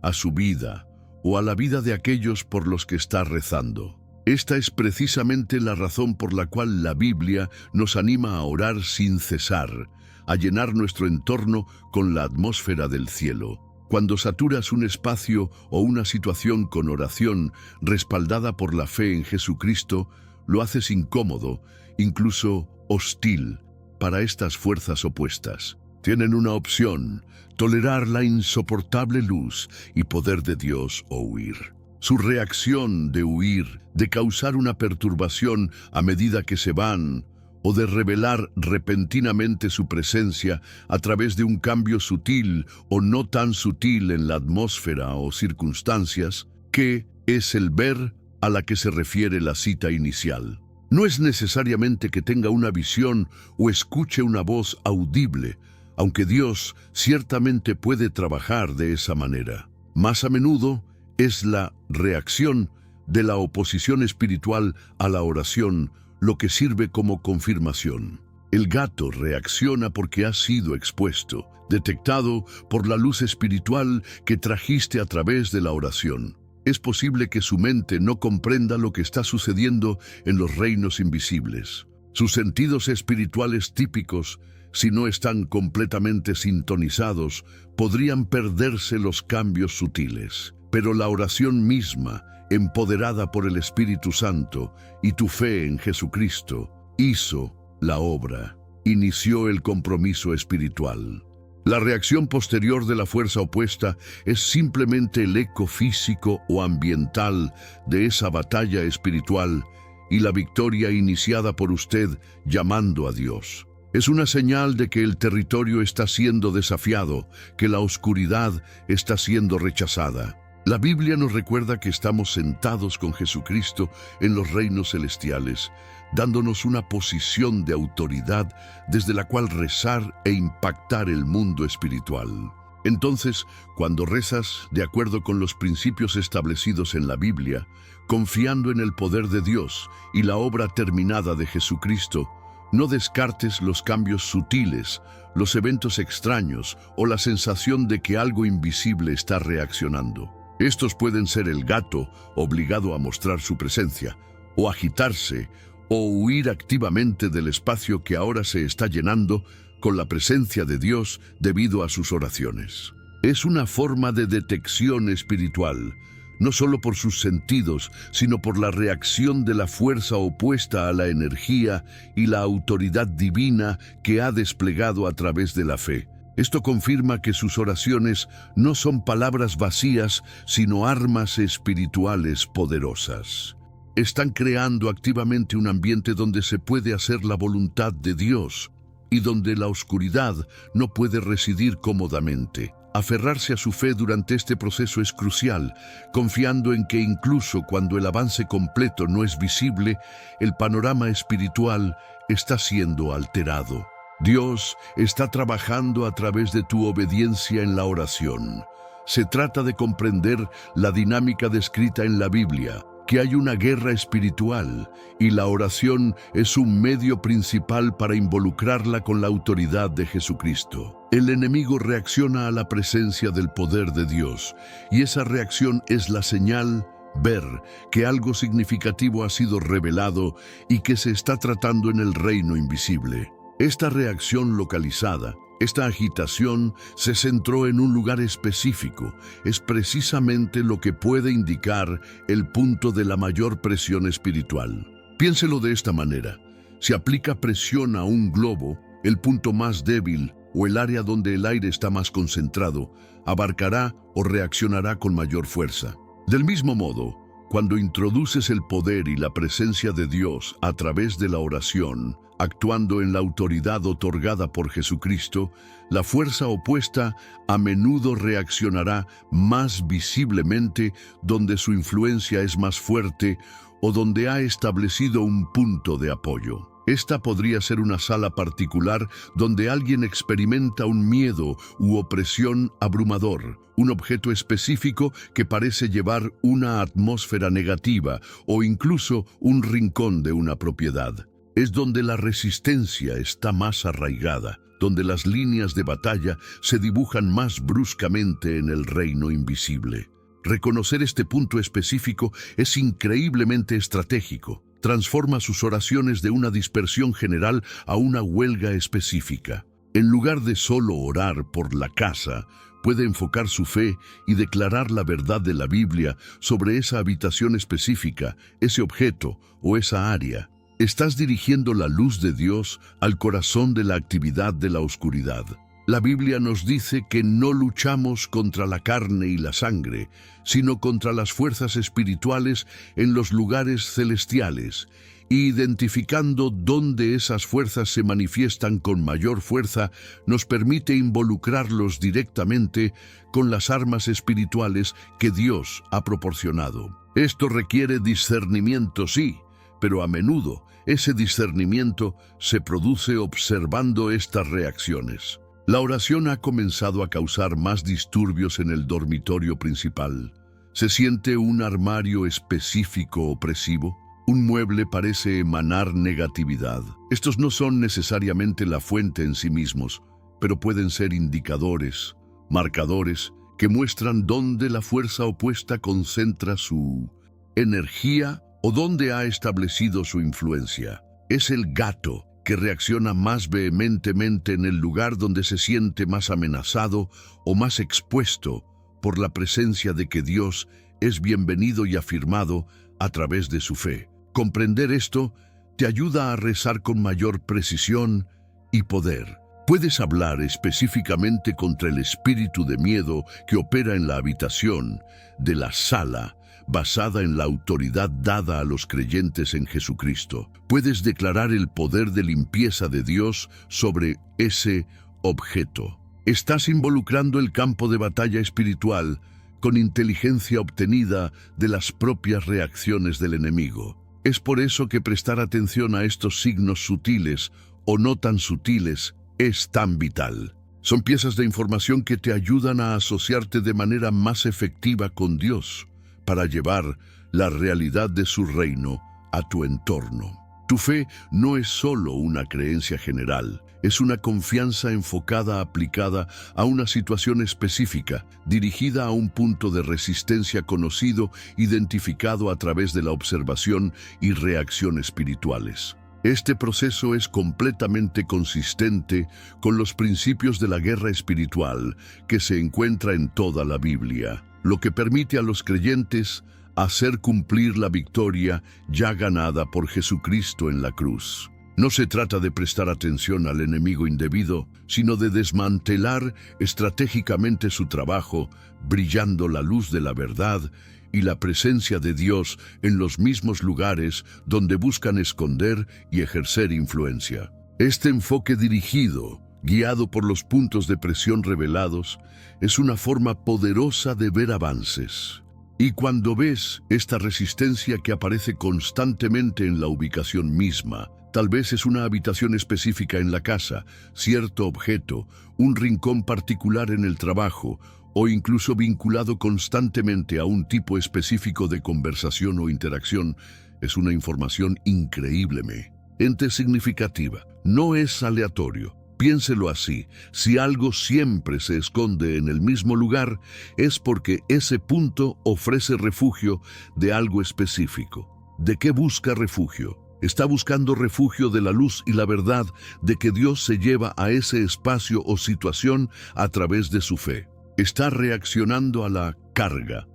S1: a su vida o a la vida de aquellos por los que está rezando. Esta es precisamente la razón por la cual la Biblia nos anima a orar sin cesar, a llenar nuestro entorno con la atmósfera del cielo. Cuando saturas un espacio o una situación con oración respaldada por la fe en Jesucristo, lo haces incómodo, incluso hostil, para estas fuerzas opuestas. Tienen una opción: tolerar la insoportable luz y poder de Dios o huir. Su reacción de huir, de causar una perturbación a medida que se van, o de revelar repentinamente su presencia a través de un cambio sutil o no tan sutil en la atmósfera o circunstancias, que es el ver a la que se refiere la cita inicial. No es necesariamente que tenga una visión o escuche una voz audible, aunque Dios ciertamente puede trabajar de esa manera. Más a menudo es la reacción de la oposición espiritual a la oración lo que sirve como confirmación. El gato reacciona porque ha sido expuesto, detectado por la luz espiritual que trajiste a través de la oración. Es posible que su mente no comprenda lo que está sucediendo en los reinos invisibles. Sus sentidos espirituales típicos, si no están completamente sintonizados, podrían perderse los cambios sutiles. Pero la oración misma empoderada por el Espíritu Santo y tu fe en Jesucristo, hizo la obra, inició el compromiso espiritual. La reacción posterior de la fuerza opuesta es simplemente el eco físico o ambiental de esa batalla espiritual y la victoria iniciada por usted llamando a Dios. Es una señal de que el territorio está siendo desafiado, que la oscuridad está siendo rechazada. La Biblia nos recuerda que estamos sentados con Jesucristo en los reinos celestiales, dándonos una posición de autoridad desde la cual rezar e impactar el mundo espiritual. Entonces, cuando rezas de acuerdo con los principios establecidos en la Biblia, confiando en el poder de Dios y la obra terminada de Jesucristo, no descartes los cambios sutiles, los eventos extraños o la sensación de que algo invisible está reaccionando. Estos pueden ser el gato obligado a mostrar su presencia, o agitarse, o huir activamente del espacio que ahora se está llenando con la presencia de Dios debido a sus oraciones. Es una forma de detección espiritual, no solo por sus sentidos, sino por la reacción de la fuerza opuesta a la energía y la autoridad divina que ha desplegado a través de la fe. Esto confirma que sus oraciones no son palabras vacías, sino armas espirituales poderosas. Están creando activamente un ambiente donde se puede hacer la voluntad de Dios y donde la oscuridad no puede residir cómodamente. Aferrarse a su fe durante este proceso es crucial, confiando en que incluso cuando el avance completo no es visible, el panorama espiritual está siendo alterado. Dios está trabajando a través de tu obediencia en la oración. Se trata de comprender la dinámica descrita en la Biblia, que hay una guerra espiritual y la oración es un medio principal para involucrarla con la autoridad de Jesucristo. El enemigo reacciona a la presencia del poder de Dios y esa reacción es la señal, ver que algo significativo ha sido revelado y que se está tratando en el reino invisible. Esta reacción localizada, esta agitación, se centró en un lugar específico. Es precisamente lo que puede indicar el punto de la mayor presión espiritual. Piénselo de esta manera. Si aplica presión a un globo, el punto más débil o el área donde el aire está más concentrado, abarcará o reaccionará con mayor fuerza. Del mismo modo, cuando introduces el poder y la presencia de Dios a través de la oración, actuando en la autoridad otorgada por Jesucristo, la fuerza opuesta a menudo reaccionará más visiblemente donde su influencia es más fuerte o donde ha establecido un punto de apoyo. Esta podría ser una sala particular donde alguien experimenta un miedo u opresión abrumador, un objeto específico que parece llevar una atmósfera negativa o incluso un rincón de una propiedad. Es donde la resistencia está más arraigada, donde las líneas de batalla se dibujan más bruscamente en el reino invisible. Reconocer este punto específico es increíblemente estratégico. Transforma sus oraciones de una dispersión general a una huelga específica. En lugar de solo orar por la casa, puede enfocar su fe y declarar la verdad de la Biblia sobre esa habitación específica, ese objeto o esa área. Estás dirigiendo la luz de Dios al corazón de la actividad de la oscuridad. La Biblia nos dice que no luchamos contra la carne y la sangre, sino contra las fuerzas espirituales en los lugares celestiales, y identificando dónde esas fuerzas se manifiestan con mayor fuerza, nos permite involucrarlos directamente con las armas espirituales que Dios ha proporcionado. Esto requiere discernimiento, sí, pero a menudo ese discernimiento se produce observando estas reacciones. La oración ha comenzado a causar más disturbios en el dormitorio principal. ¿Se siente un armario específico opresivo? Un mueble parece emanar negatividad. Estos no son necesariamente la fuente en sí mismos, pero pueden ser indicadores, marcadores, que muestran dónde la fuerza opuesta concentra su energía o dónde ha establecido su influencia. Es el gato que reacciona más vehementemente en el lugar donde se siente más amenazado o más expuesto por la presencia de que Dios es bienvenido y afirmado a través de su fe. Comprender esto te ayuda a rezar con mayor precisión y poder. Puedes hablar específicamente contra el espíritu de miedo que opera en la habitación de la sala, basada en la autoridad dada a los creyentes en Jesucristo. Puedes declarar el poder de limpieza de Dios sobre ese objeto. Estás involucrando el campo de batalla espiritual con inteligencia obtenida de las propias reacciones del enemigo. Es por eso que prestar atención a estos signos sutiles o no tan sutiles es tan vital. Son piezas de información que te ayudan a asociarte de manera más efectiva con Dios para llevar la realidad de su reino a tu entorno. Tu fe no es solo una creencia general, es una confianza enfocada aplicada a una situación específica, dirigida a un punto de resistencia conocido, identificado a través de la observación y reacción espirituales. Este proceso es completamente consistente con los principios de la guerra espiritual que se encuentra en toda la Biblia, lo que permite a los creyentes hacer cumplir la victoria ya ganada por Jesucristo en la cruz. No se trata de prestar atención al enemigo indebido, sino de desmantelar estratégicamente su trabajo, brillando la luz de la verdad y la presencia de Dios en los mismos lugares donde buscan esconder y ejercer influencia. Este enfoque dirigido, guiado por los puntos de presión revelados, es una forma poderosa de ver avances. Y cuando ves esta resistencia que aparece constantemente en la ubicación misma, tal vez es una habitación específica en la casa, cierto objeto, un rincón particular en el trabajo, o incluso vinculado constantemente a un tipo específico de conversación o interacción, es una información increíblemente significativa. No es aleatorio. Piénselo así: si algo siempre se esconde en el mismo lugar, es porque ese punto ofrece refugio de algo específico. ¿De qué busca refugio? Está buscando refugio de la luz y la verdad de que Dios se lleva a ese espacio o situación a través de su fe. Está reaccionando a la carga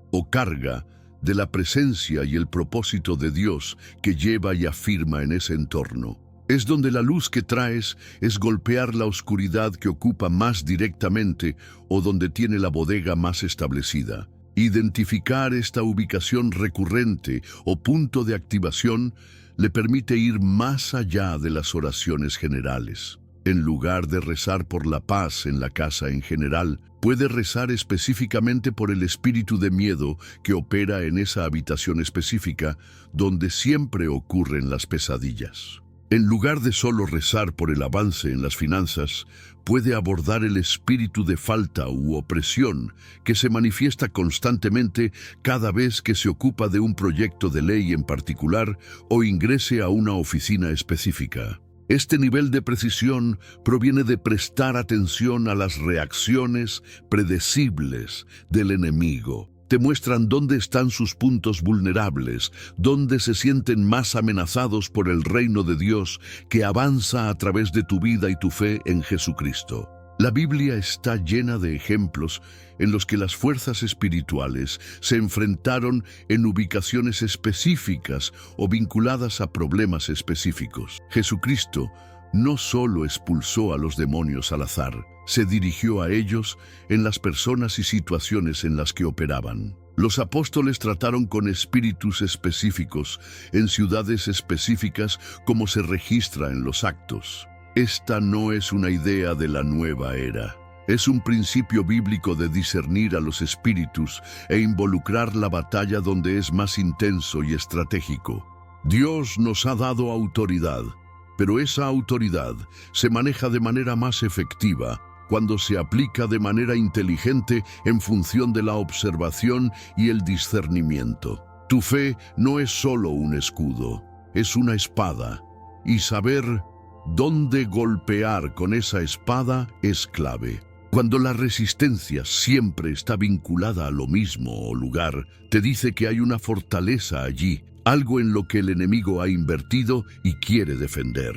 S1: de la presencia y el propósito de Dios que lleva y afirma en ese entorno. Es donde la luz que traes es golpear la oscuridad que ocupa más directamente o donde tiene la bodega más establecida. Identificar esta ubicación recurrente o punto de activación le permite ir más allá de las oraciones generales. En lugar de rezar por la paz en la casa en general, puede rezar específicamente por el espíritu de miedo que opera en esa habitación específica donde siempre ocurren las pesadillas. En lugar de solo rezar por el avance en las finanzas, puede abordar el espíritu de falta u opresión que se manifiesta constantemente cada vez que se ocupa de un proyecto de ley en particular o ingrese a una oficina específica. Este nivel de precisión proviene de prestar atención a las reacciones predecibles del enemigo. Te muestran dónde están sus puntos vulnerables, dónde se sienten más amenazados por el reino de Dios que avanza a través de tu vida y tu fe en Jesucristo. La Biblia está llena de ejemplos en los que las fuerzas espirituales se enfrentaron en ubicaciones específicas o vinculadas a problemas específicos. Jesucristo no solo expulsó a los demonios al azar, se dirigió a ellos en las personas y situaciones en las que operaban. Los apóstoles trataron con espíritus específicos en ciudades específicas como se registra en los Actos. Esta no es una idea de la nueva era. Es un principio bíblico de discernir a los espíritus e involucrar la batalla donde es más intenso y estratégico. Dios nos ha dado autoridad, pero esa autoridad se maneja de manera más efectiva cuando se aplica de manera inteligente en función de la observación y el discernimiento. Tu fe no es solo un escudo, es una espada, y saber dónde golpear con esa espada es clave. Cuando la resistencia siempre está vinculada a lo mismo o lugar, te dice que hay una fortaleza allí, algo en lo que el enemigo ha invertido y quiere defender.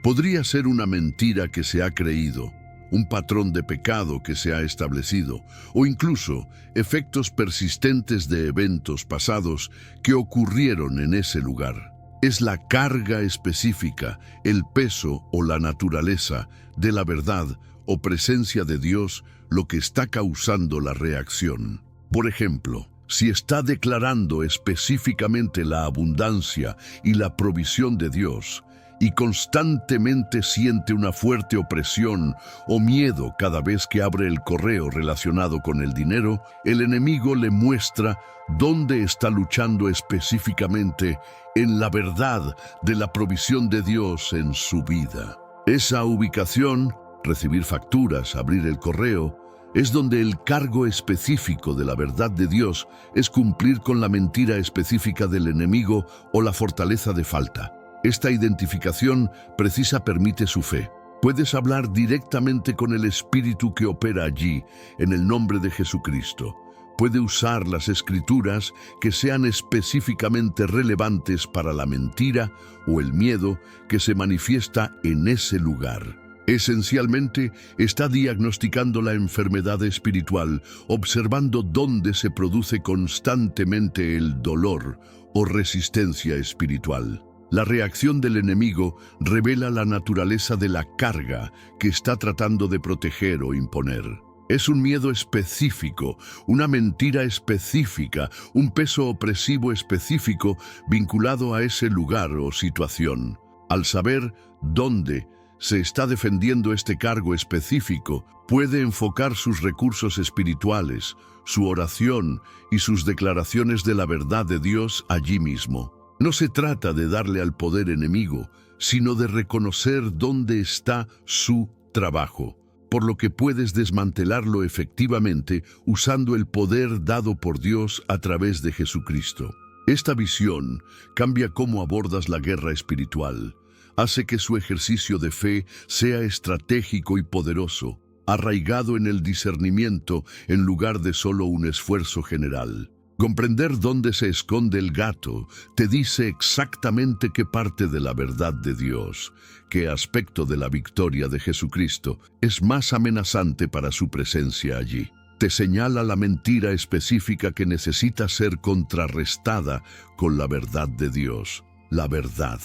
S1: Podría ser una mentira que se ha creído, un patrón de pecado que se ha establecido, o incluso efectos persistentes de eventos pasados que ocurrieron en ese lugar. Es la carga específica, el peso o la naturaleza de la verdad o presencia de Dios lo que está causando la reacción. Por ejemplo, si está declarando específicamente la abundancia y la provisión de Dios, y constantemente siente una fuerte opresión o miedo cada vez que abre el correo relacionado con el dinero, el enemigo le muestra dónde está luchando específicamente en la verdad de la provisión de Dios en su vida. Esa ubicación, recibir facturas, abrir el correo, es donde el cargo específico de la verdad de Dios es cumplir con la mentira específica del enemigo o la fortaleza de falta. Esta identificación precisa permite su fe. Puedes hablar directamente con el Espíritu que opera allí, en el nombre de Jesucristo. Puede usar las Escrituras que sean específicamente relevantes para la mentira o el miedo que se manifiesta en ese lugar. Esencialmente, está diagnosticando la enfermedad espiritual, observando dónde se produce constantemente el dolor o resistencia espiritual. La reacción del enemigo revela la naturaleza de la carga que está tratando de proteger o imponer. Es un miedo específico, una mentira específica, un peso opresivo específico vinculado a ese lugar o situación. Al saber dónde se está defendiendo este cargo específico, puede enfocar sus recursos espirituales, su oración y sus declaraciones de la verdad de Dios allí mismo. No se trata de darle al poder enemigo, sino de reconocer dónde está su trabajo, por lo que puedes desmantelarlo efectivamente usando el poder dado por Dios a través de Jesucristo. Esta visión cambia cómo abordas la guerra espiritual. Hace que su ejercicio de fe sea estratégico y poderoso, arraigado en el discernimiento en lugar de solo un esfuerzo general. Comprender dónde se esconde el gato te dice exactamente qué parte de la verdad de Dios, qué aspecto de la victoria de Jesucristo es más amenazante para su presencia allí. Te señala la mentira específica que necesita ser contrarrestada con la verdad de Dios, la verdad.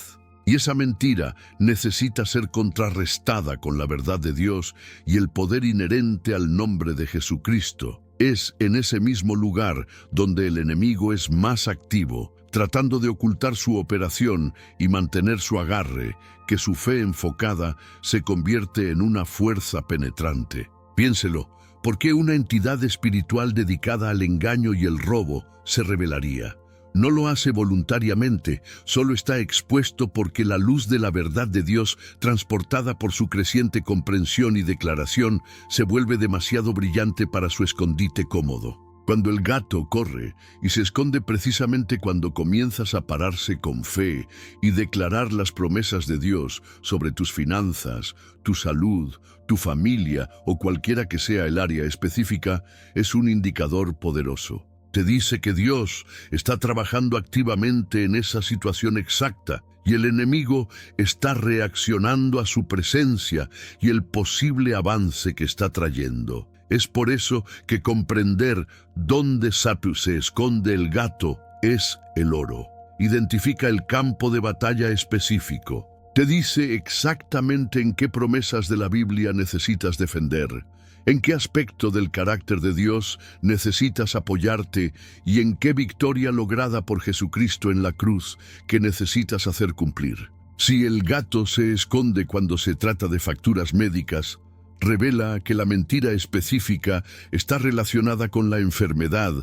S1: Y esa mentira necesita ser contrarrestada con la verdad de Dios y el poder inherente al nombre de Jesucristo. Es en ese mismo lugar donde el enemigo es más activo, tratando de ocultar su operación y mantener su agarre, que su fe enfocada se convierte en una fuerza penetrante. Piénselo, ¿por qué una entidad espiritual dedicada al engaño y el robo se rebelaría? No lo hace voluntariamente, solo está expuesto porque la luz de la verdad de Dios, transportada por su creciente comprensión y declaración, se vuelve demasiado brillante para su escondite cómodo. Cuando el gato corre y se esconde precisamente cuando comienzas a pararse con fe y declarar las promesas de Dios sobre tus finanzas, tu salud, tu familia o cualquiera que sea el área específica, es un indicador poderoso. Te dice que Dios está trabajando activamente en esa situación exacta y el enemigo está reaccionando a su presencia y el posible avance que está trayendo. Es por eso que comprender dónde se esconde el gato es el oro. Identifica el campo de batalla específico. Te dice exactamente en qué promesas de la Biblia necesitas defender. ¿En qué aspecto del carácter de Dios necesitas apoyarte y en qué victoria lograda por Jesucristo en la cruz que necesitas hacer cumplir? Si el gato se esconde cuando se trata de facturas médicas, revela que la mentira específica está relacionada con la enfermedad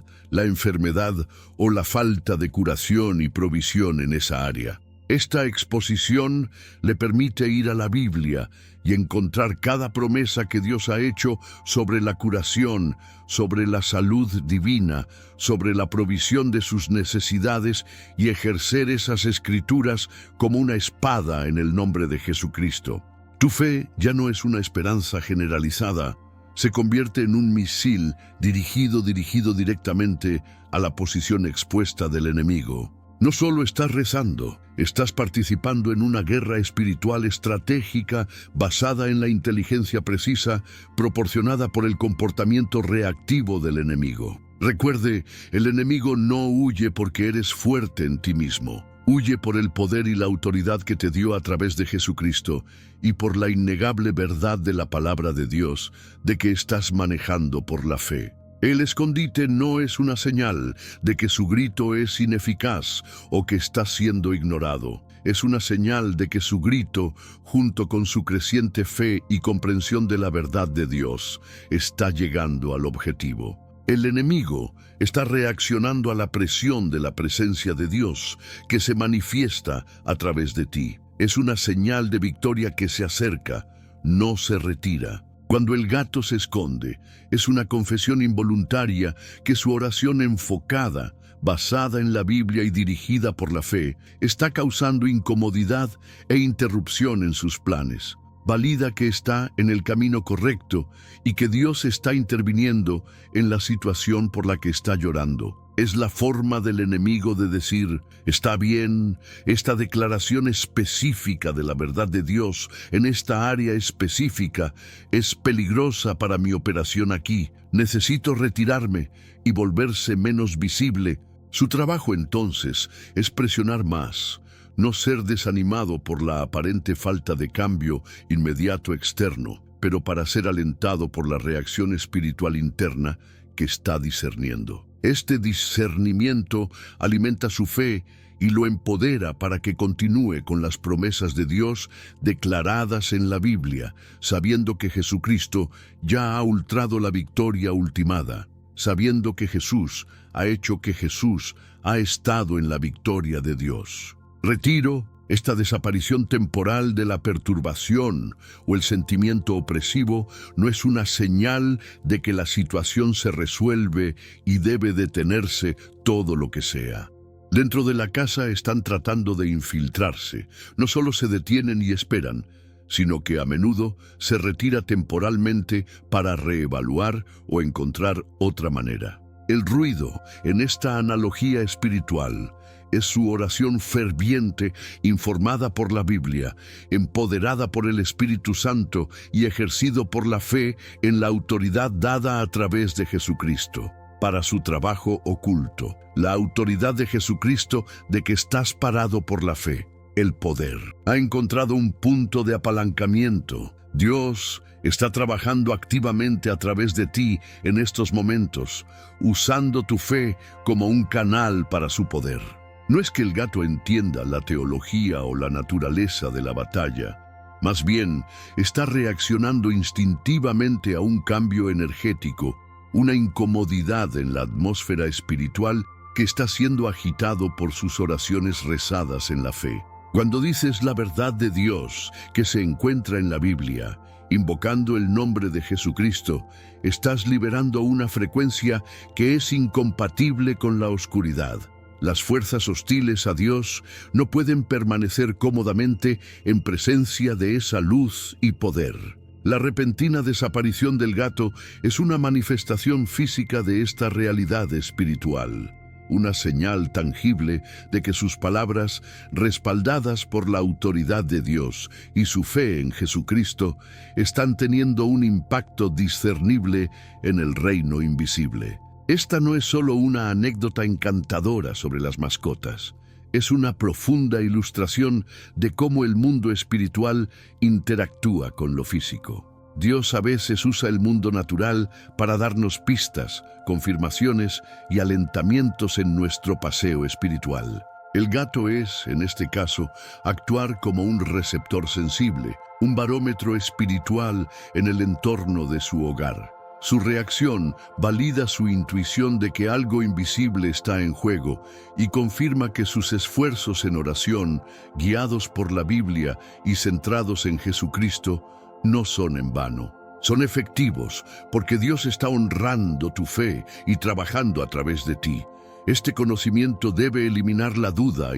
S1: o la falta de curación y provisión en esa área. Esta exposición le permite ir a la Biblia y encontrar cada promesa que Dios ha hecho sobre la curación, sobre la salud divina, sobre la provisión de sus necesidades y ejercer esas escrituras como una espada en el nombre de Jesucristo. Tu fe ya no es una esperanza generalizada, se convierte en un misil dirigido directamente a la posición expuesta del enemigo. No solo estás rezando, estás participando en una guerra espiritual estratégica basada en la inteligencia precisa proporcionada por el comportamiento reactivo del enemigo. Recuerde, el enemigo no huye porque eres fuerte en ti mismo. Huye por el poder y la autoridad que te dio a través de Jesucristo y por la innegable verdad de la palabra de Dios de que estás manejando por la fe. El escondite no es una señal de que su grito es ineficaz o que está siendo ignorado. Es una señal de que su grito, junto con su creciente fe y comprensión de la verdad de Dios, está llegando al objetivo. El enemigo está reaccionando a la presión de la presencia de Dios que se manifiesta a través de ti. Es una señal de victoria que se acerca, no se retira. Cuando el gato se esconde, es una confesión involuntaria que su oración enfocada, basada en la Biblia y dirigida por la fe, está causando incomodidad e interrupción en sus planes. Valida que está en el camino correcto y que Dios está interviniendo en la situación por la que está llorando. Es la forma del enemigo de decir, está bien, esta declaración específica de la verdad de Dios en esta área específica es peligrosa para mi operación aquí. Necesito retirarme y volverse menos visible. Su trabajo entonces es presionar más, no ser desanimado por la aparente falta de cambio inmediato externo, pero para ser alentado por la reacción espiritual interna que está discerniendo. Este discernimiento alimenta su fe y lo empodera para que continúe con las promesas de Dios declaradas en la Biblia, sabiendo que Jesucristo ya ha ultrado la victoria ultimada, sabiendo que Jesús ha hecho que Jesús ha estado en la victoria de Dios. Retiro esta desaparición temporal de la perturbación o el sentimiento opresivo no es una señal de que la situación se resuelve y debe detenerse todo lo que sea. Dentro de la casa están tratando de infiltrarse. No solo se detienen y esperan, sino que a menudo se retira temporalmente para reevaluar o encontrar otra manera. El ruido, en esta analogía espiritual, es su oración ferviente, informada por la Biblia, empoderada por el Espíritu Santo y ejercido por la fe en la autoridad dada a través de Jesucristo. Para su trabajo oculto, la autoridad de Jesucristo de que estás parado por la fe. El poder ha encontrado un punto de apalancamiento. Dios está trabajando activamente a través de ti en estos momentos, usando tu fe como un canal para su poder. No es que el gato entienda la teología o la naturaleza de la batalla. Más bien, está reaccionando instintivamente a un cambio energético, una incomodidad en la atmósfera espiritual que está siendo agitado por sus oraciones rezadas en la fe. Cuando dices la verdad de Dios que se encuentra en la Biblia, invocando el nombre de Jesucristo, estás liberando una frecuencia que es incompatible con la oscuridad. Las fuerzas hostiles a Dios no pueden permanecer cómodamente en presencia de esa luz y poder. La repentina desaparición del gato es una manifestación física de esta realidad espiritual, una señal tangible de que sus palabras, respaldadas por la autoridad de Dios y su fe en Jesucristo, están teniendo un impacto discernible en el reino invisible. Esta no es solo una anécdota encantadora sobre las mascotas, es una profunda ilustración de cómo el mundo espiritual interactúa con lo físico. Dios a veces usa el mundo natural para darnos pistas, confirmaciones y alentamientos en nuestro paseo espiritual. El gato es, en este caso, actuar como un receptor sensible, un barómetro espiritual en el entorno de su hogar. Su reacción valida su intuición de que algo invisible está en juego y confirma que sus esfuerzos en oración, guiados por la Biblia y centrados en Jesucristo, no son en vano. Son efectivos porque Dios está honrando tu fe y trabajando a través de ti. Este conocimiento debe eliminar la duda,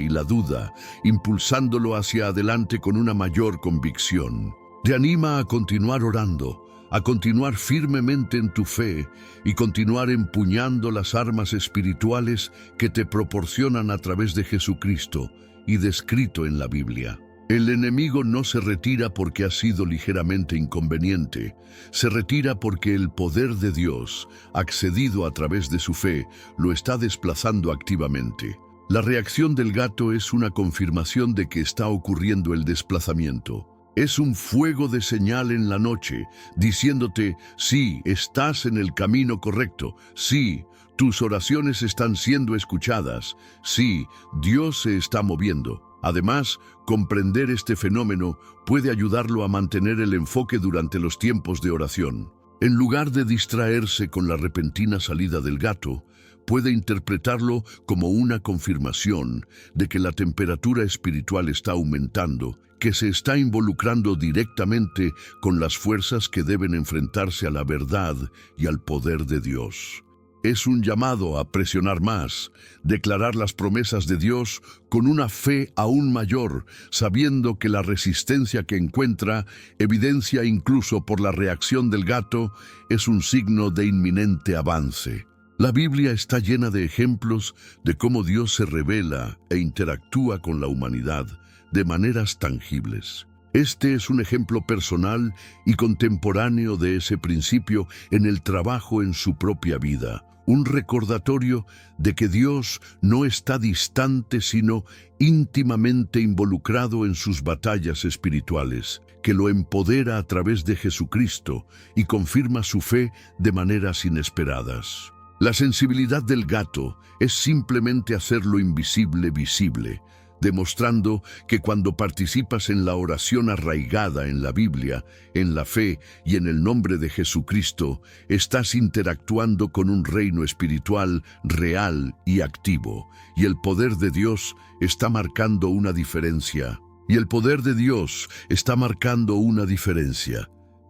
S1: impulsándolo hacia adelante con una mayor convicción. Te anima a continuar orando, a continuar firmemente en tu fe y continuar empuñando las armas espirituales que te proporcionan a través de Jesucristo y descrito en la Biblia. El enemigo no se retira porque ha sido ligeramente inconveniente, se retira porque el poder de Dios, accedido a través de su fe, lo está desplazando activamente. La reacción del gato es una confirmación de que está ocurriendo el desplazamiento. Es un fuego de señal en la noche, diciéndote, sí, estás en el camino correcto, sí, tus oraciones están siendo escuchadas, sí, Dios se está moviendo. Además, comprender este fenómeno puede ayudarlo a mantener el enfoque durante los tiempos de oración. En lugar de distraerse con la repentina salida del gato, puede interpretarlo como una confirmación de que la temperatura espiritual está aumentando, que se está involucrando directamente con las fuerzas que deben enfrentarse a la verdad y al poder de Dios. Es un llamado a presionar más, declarar las promesas de Dios con una fe aún mayor, sabiendo que la resistencia que encuentra, evidencia incluso por la reacción del gato, es un signo de inminente avance. La Biblia está llena de ejemplos de cómo Dios se revela e interactúa con la humanidad de maneras tangibles. Este es un ejemplo personal y contemporáneo de ese principio en el trabajo en su propia vida. Un recordatorio de que Dios no está distante, sino íntimamente involucrado en sus batallas espirituales, que lo empodera a través de Jesucristo y confirma su fe de maneras inesperadas. La sensibilidad del gato es simplemente hacer lo invisible visible, demostrando que cuando participas en la oración arraigada en la Biblia, en la fe y en el nombre de Jesucristo, estás interactuando con un reino espiritual real y activo, y el poder de Dios está marcando una diferencia.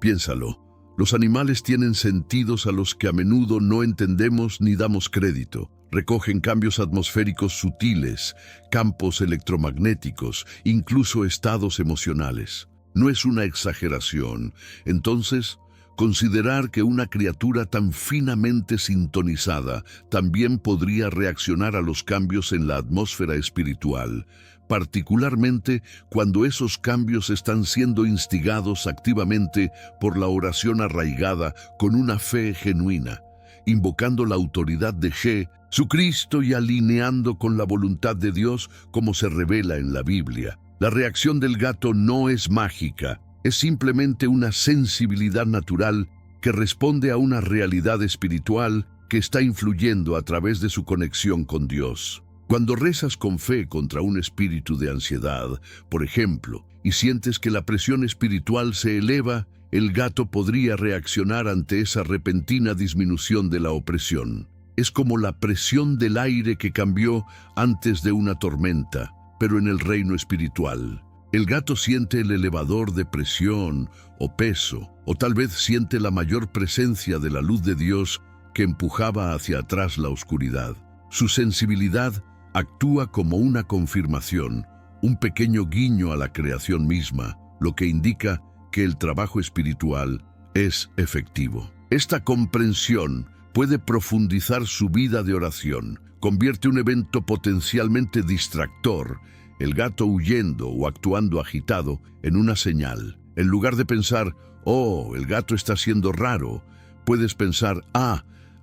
S1: Piénsalo. Los animales tienen sentidos a los que a menudo no entendemos ni damos crédito. Recogen cambios atmosféricos sutiles, campos electromagnéticos, incluso estados emocionales. No es una exageración, entonces, considerar que una criatura tan finamente sintonizada también podría reaccionar a los cambios en la atmósfera espiritual, particularmente cuando esos cambios están siendo instigados activamente por la oración arraigada con una fe genuina, invocando la autoridad de Jesucristo y alineando con la voluntad de Dios como se revela en la Biblia. La reacción del gato no es mágica, es simplemente una sensibilidad natural que responde a una realidad espiritual que está influyendo a través de su conexión con Dios. Cuando rezas con fe contra un espíritu de ansiedad, por ejemplo, y sientes que la presión espiritual se eleva, el gato podría reaccionar ante esa repentina disminución de la opresión. Es como la presión del aire que cambió antes de una tormenta, pero en el reino espiritual. El gato siente el elevador de presión o peso, o tal vez siente la mayor presencia de la luz de Dios que empujaba hacia atrás la oscuridad. Su sensibilidad actúa como una confirmación, un pequeño guiño a la creación misma, lo que indica que el trabajo espiritual es efectivo. Esta comprensión puede profundizar su vida de oración, convierte un evento potencialmente distractor, el gato huyendo o actuando agitado, en una señal. En lugar de pensar, oh, el gato está siendo raro, puedes pensar,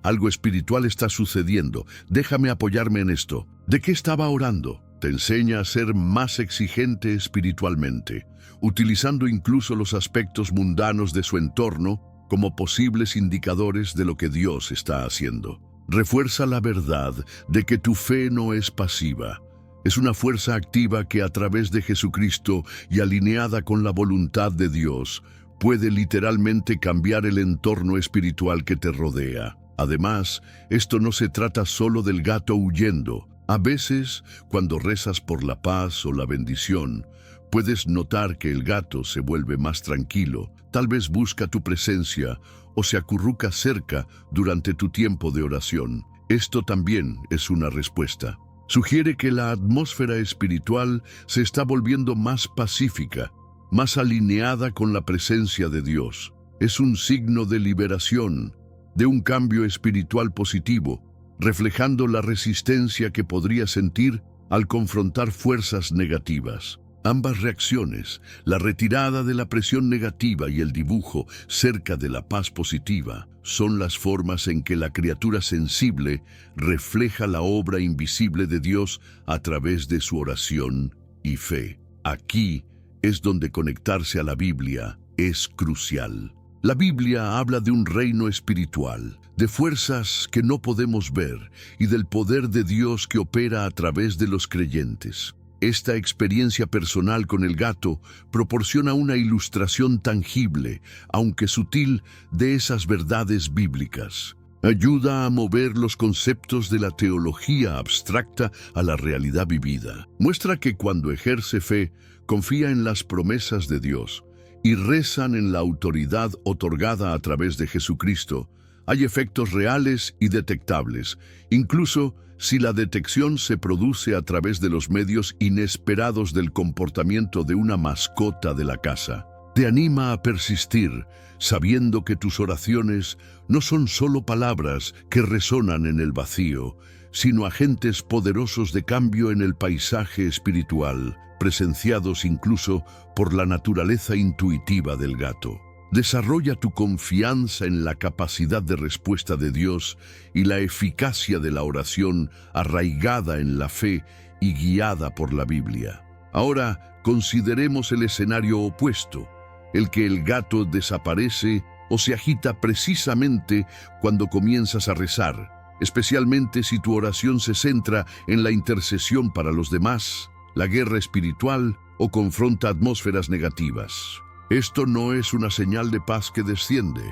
S1: algo espiritual está sucediendo, déjame apoyarme en esto. ¿De qué estaba orando? Te enseña a ser más exigente espiritualmente, utilizando incluso los aspectos mundanos de su entorno como posibles indicadores de lo que Dios está haciendo. Refuerza la verdad de que tu fe no es pasiva. Es una fuerza activa que a través de Jesucristo y alineada con la voluntad de Dios, puede literalmente cambiar el entorno espiritual que te rodea. Además, esto no se trata solo del gato huyendo. A veces, cuando rezas por la paz o la bendición, puedes notar que el gato se vuelve más tranquilo, tal vez busca tu presencia o se acurruca cerca durante tu tiempo de oración. Esto también es una respuesta. Sugiere que la atmósfera espiritual se está volviendo más pacífica, más alineada con la presencia de Dios. es un signo de liberación, de un cambio espiritual positivo, reflejando la resistencia que podría sentir al confrontar fuerzas negativas. Ambas reacciones, la retirada de la presión negativa y el dibujo cerca de la paz positiva, son las formas en que la criatura sensible refleja la obra invisible de Dios a través de su oración y fe. Aquí es donde conectarse a la Biblia es crucial. La Biblia habla de un reino espiritual, de fuerzas que no podemos ver y del poder de Dios que opera a través de los creyentes. Esta experiencia personal con el gato proporciona una ilustración tangible, aunque sutil, de esas verdades bíblicas. Ayuda a mover los conceptos de la teología abstracta a la realidad vivida. Muestra que cuando ejerce fe, confía en las promesas de Dios y rezan en la autoridad otorgada a través de Jesucristo, hay efectos reales y detectables, incluso si la detección se produce a través de los medios inesperados del comportamiento de una mascota de la casa. Te anima a persistir, sabiendo que tus oraciones no son solo palabras que resonan en el vacío, sino agentes poderosos de cambio en el paisaje espiritual, presenciados incluso por la naturaleza intuitiva del gato. Desarrolla tu confianza en la capacidad de respuesta de Dios y la eficacia de la oración arraigada en la fe y guiada por la Biblia. Ahora consideremos el escenario opuesto, el que el gato desaparece o se agita precisamente cuando comienzas a rezar, especialmente si tu oración se centra en la intercesión para los demás, la guerra espiritual o confronta atmósferas negativas. Esto no es una señal de paz que desciende.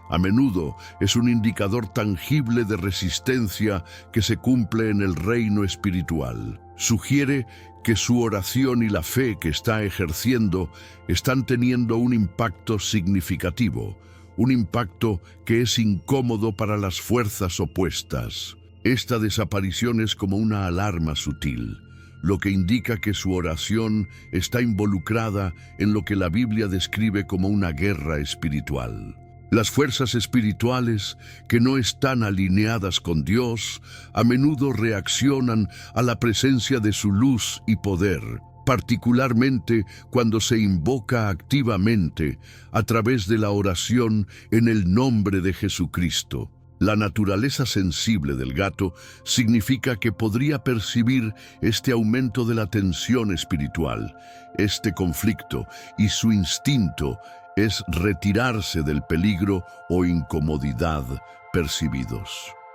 S1: A menudo es un indicador tangible de resistencia que se cumple en el reino espiritual. Sugiere que su oración y la fe que está ejerciendo están teniendo un impacto significativo, un impacto que es incómodo para las fuerzas opuestas. Esta desaparición es como una alarma sutil, lo que indica que su oración está involucrada en lo que la Biblia describe como una guerra espiritual. Las fuerzas espirituales que no están alineadas con Dios a menudo reaccionan a la presencia de su luz y poder, particularmente cuando se invoca activamente a través de la oración en el nombre de Jesucristo. La naturaleza sensible del gato significa que podría percibir este aumento de la tensión espiritual, este conflicto, y su instinto es retirarse del peligro o incomodidad percibidos.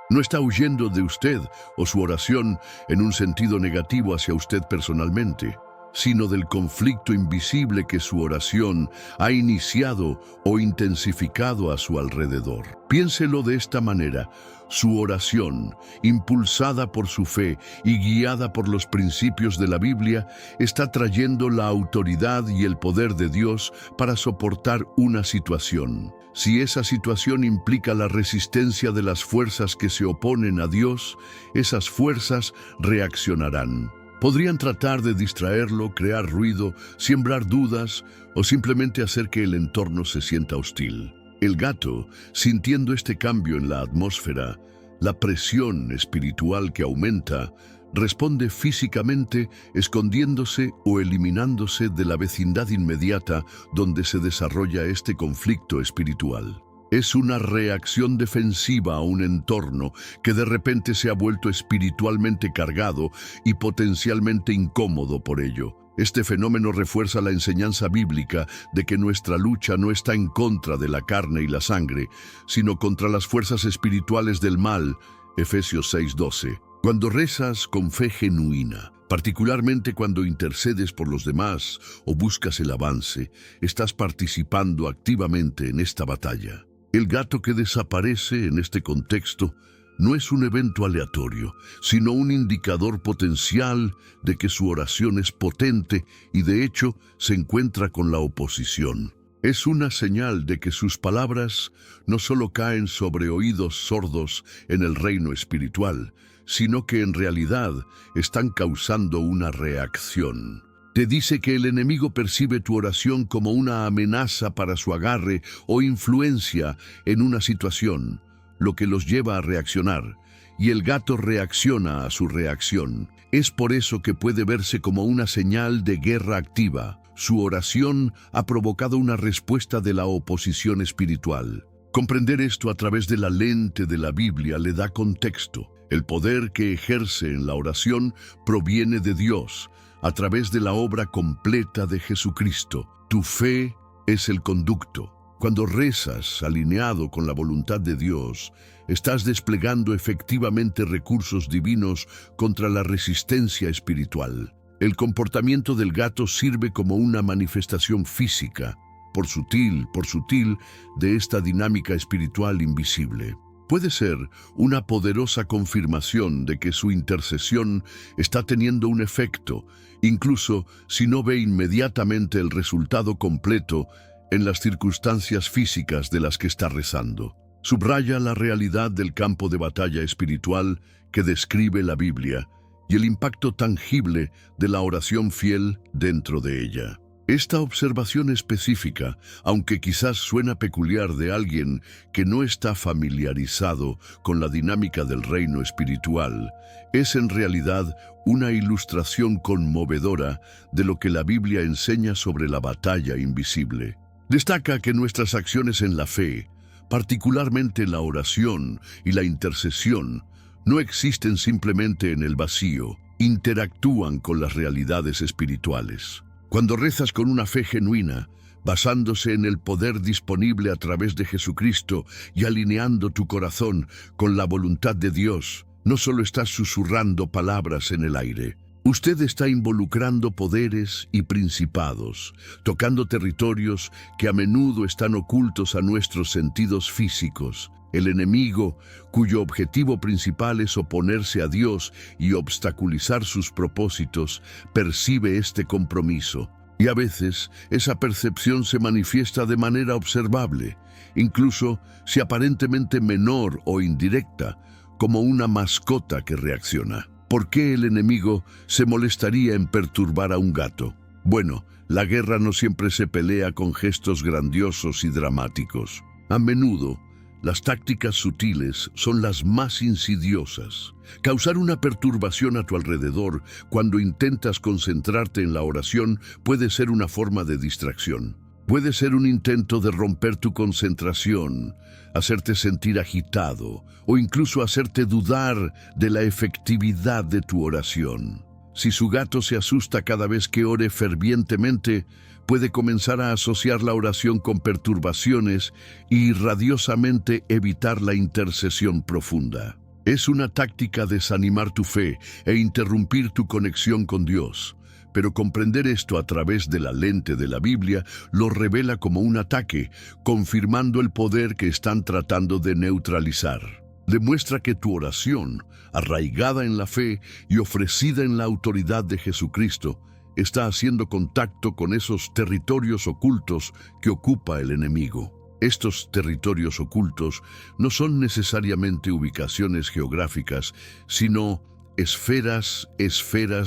S1: No está huyendo de usted o su oración en un sentido negativo hacia usted personalmente, sino del conflicto invisible que su oración ha iniciado o intensificado a su alrededor. Piénselo de esta manera: su oración, impulsada por su fe y guiada por los principios de la Biblia, está trayendo la autoridad y el poder de Dios para soportar una situación. Si esa situación implica la resistencia de las fuerzas que se oponen a Dios, esas fuerzas reaccionarán. Podrían tratar de distraerlo, crear ruido, sembrar dudas o simplemente hacer que el entorno se sienta hostil. El gato, sintiendo este cambio en la atmósfera, la presión espiritual que aumenta, responde físicamente escondiéndose o eliminándose de la vecindad inmediata donde se desarrolla este conflicto espiritual. Es una reacción defensiva a un entorno que de repente se ha vuelto espiritualmente cargado y potencialmente incómodo por ello. Este fenómeno refuerza la enseñanza bíblica de que nuestra lucha no está en contra de la carne y la sangre, sino contra las fuerzas espirituales del mal, Efesios 6:12. Cuando rezas con fe genuina, particularmente cuando intercedes por los demás o buscas el avance, estás participando activamente en esta batalla. El gato que desaparece en este contexto no es un evento aleatorio, sino un indicador potencial de que su oración es potente y de hecho se encuentra con la oposición. Es una señal de que sus palabras no solo caen sobre oídos sordos en el reino espiritual, sino que en realidad están causando una reacción. Te dice que el enemigo percibe tu oración como una amenaza para su agarre o influencia en una situación, lo que los lleva a reaccionar, y el gato reacciona a su reacción. Es por eso que puede verse como una señal de guerra activa. Su oración ha provocado una respuesta de la oposición espiritual. Comprender esto a través de la lente de la Biblia le da contexto. El poder que ejerce en la oración proviene de Dios, a través de la obra completa de Jesucristo. Tu fe es el conducto. Cuando rezas alineado con la voluntad de Dios, estás desplegando efectivamente recursos divinos contra la resistencia espiritual. El comportamiento del gato sirve como una manifestación física, por sutil, de esta dinámica espiritual invisible. Puede ser una poderosa confirmación de que su intercesión está teniendo un efecto, incluso si no ve inmediatamente el resultado completo en las circunstancias físicas de las que está rezando. Subraya la realidad del campo de batalla espiritual que describe la Biblia y el impacto tangible de la oración fiel dentro de ella. Esta observación específica, aunque quizás suena peculiar de alguien que no está familiarizado con la dinámica del reino espiritual, es en realidad una ilustración conmovedora de lo que la Biblia enseña sobre la batalla invisible. Destaca que nuestras acciones en la fe, particularmente la oración y la intercesión, no existen simplemente en el vacío, interactúan con las realidades espirituales. Cuando rezas con una fe genuina, basándose en el poder disponible a través de Jesucristo y alineando tu corazón con la voluntad de Dios, no solo estás susurrando palabras en el aire. Usted está involucrando poderes y principados, tocando territorios que a menudo están ocultos a nuestros sentidos físicos. El enemigo, cuyo objetivo principal es oponerse a Dios y obstaculizar sus propósitos, percibe este compromiso. Y a veces esa percepción se manifiesta de manera observable, incluso si aparentemente menor o indirecta, como una mascota que reacciona. ¿Por qué el enemigo se molestaría en perturbar a un gato? Bueno, la guerra no siempre se pelea con gestos grandiosos y dramáticos. A menudo, las tácticas sutiles son las más insidiosas. Causar una perturbación a tu alrededor cuando intentas concentrarte en la oración puede ser una forma de distracción. Puede ser un intento de romper tu concentración, hacerte sentir agitado o incluso hacerte dudar de la efectividad de tu oración. Si su gato se asusta cada vez que ore fervientemente, puede comenzar a asociar la oración con perturbaciones y radiosamente evitar la intercesión profunda. Es una táctica de desanimar tu fe e interrumpir tu conexión con Dios. Pero comprender esto a través de la lente de la Biblia lo revela como un ataque, confirmando el poder que están tratando de neutralizar. Demuestra que tu oración, arraigada en la fe y ofrecida en la autoridad de Jesucristo, está haciendo contacto con esos territorios ocultos que ocupa el enemigo. Estos territorios ocultos no son necesariamente ubicaciones geográficas, sino esferas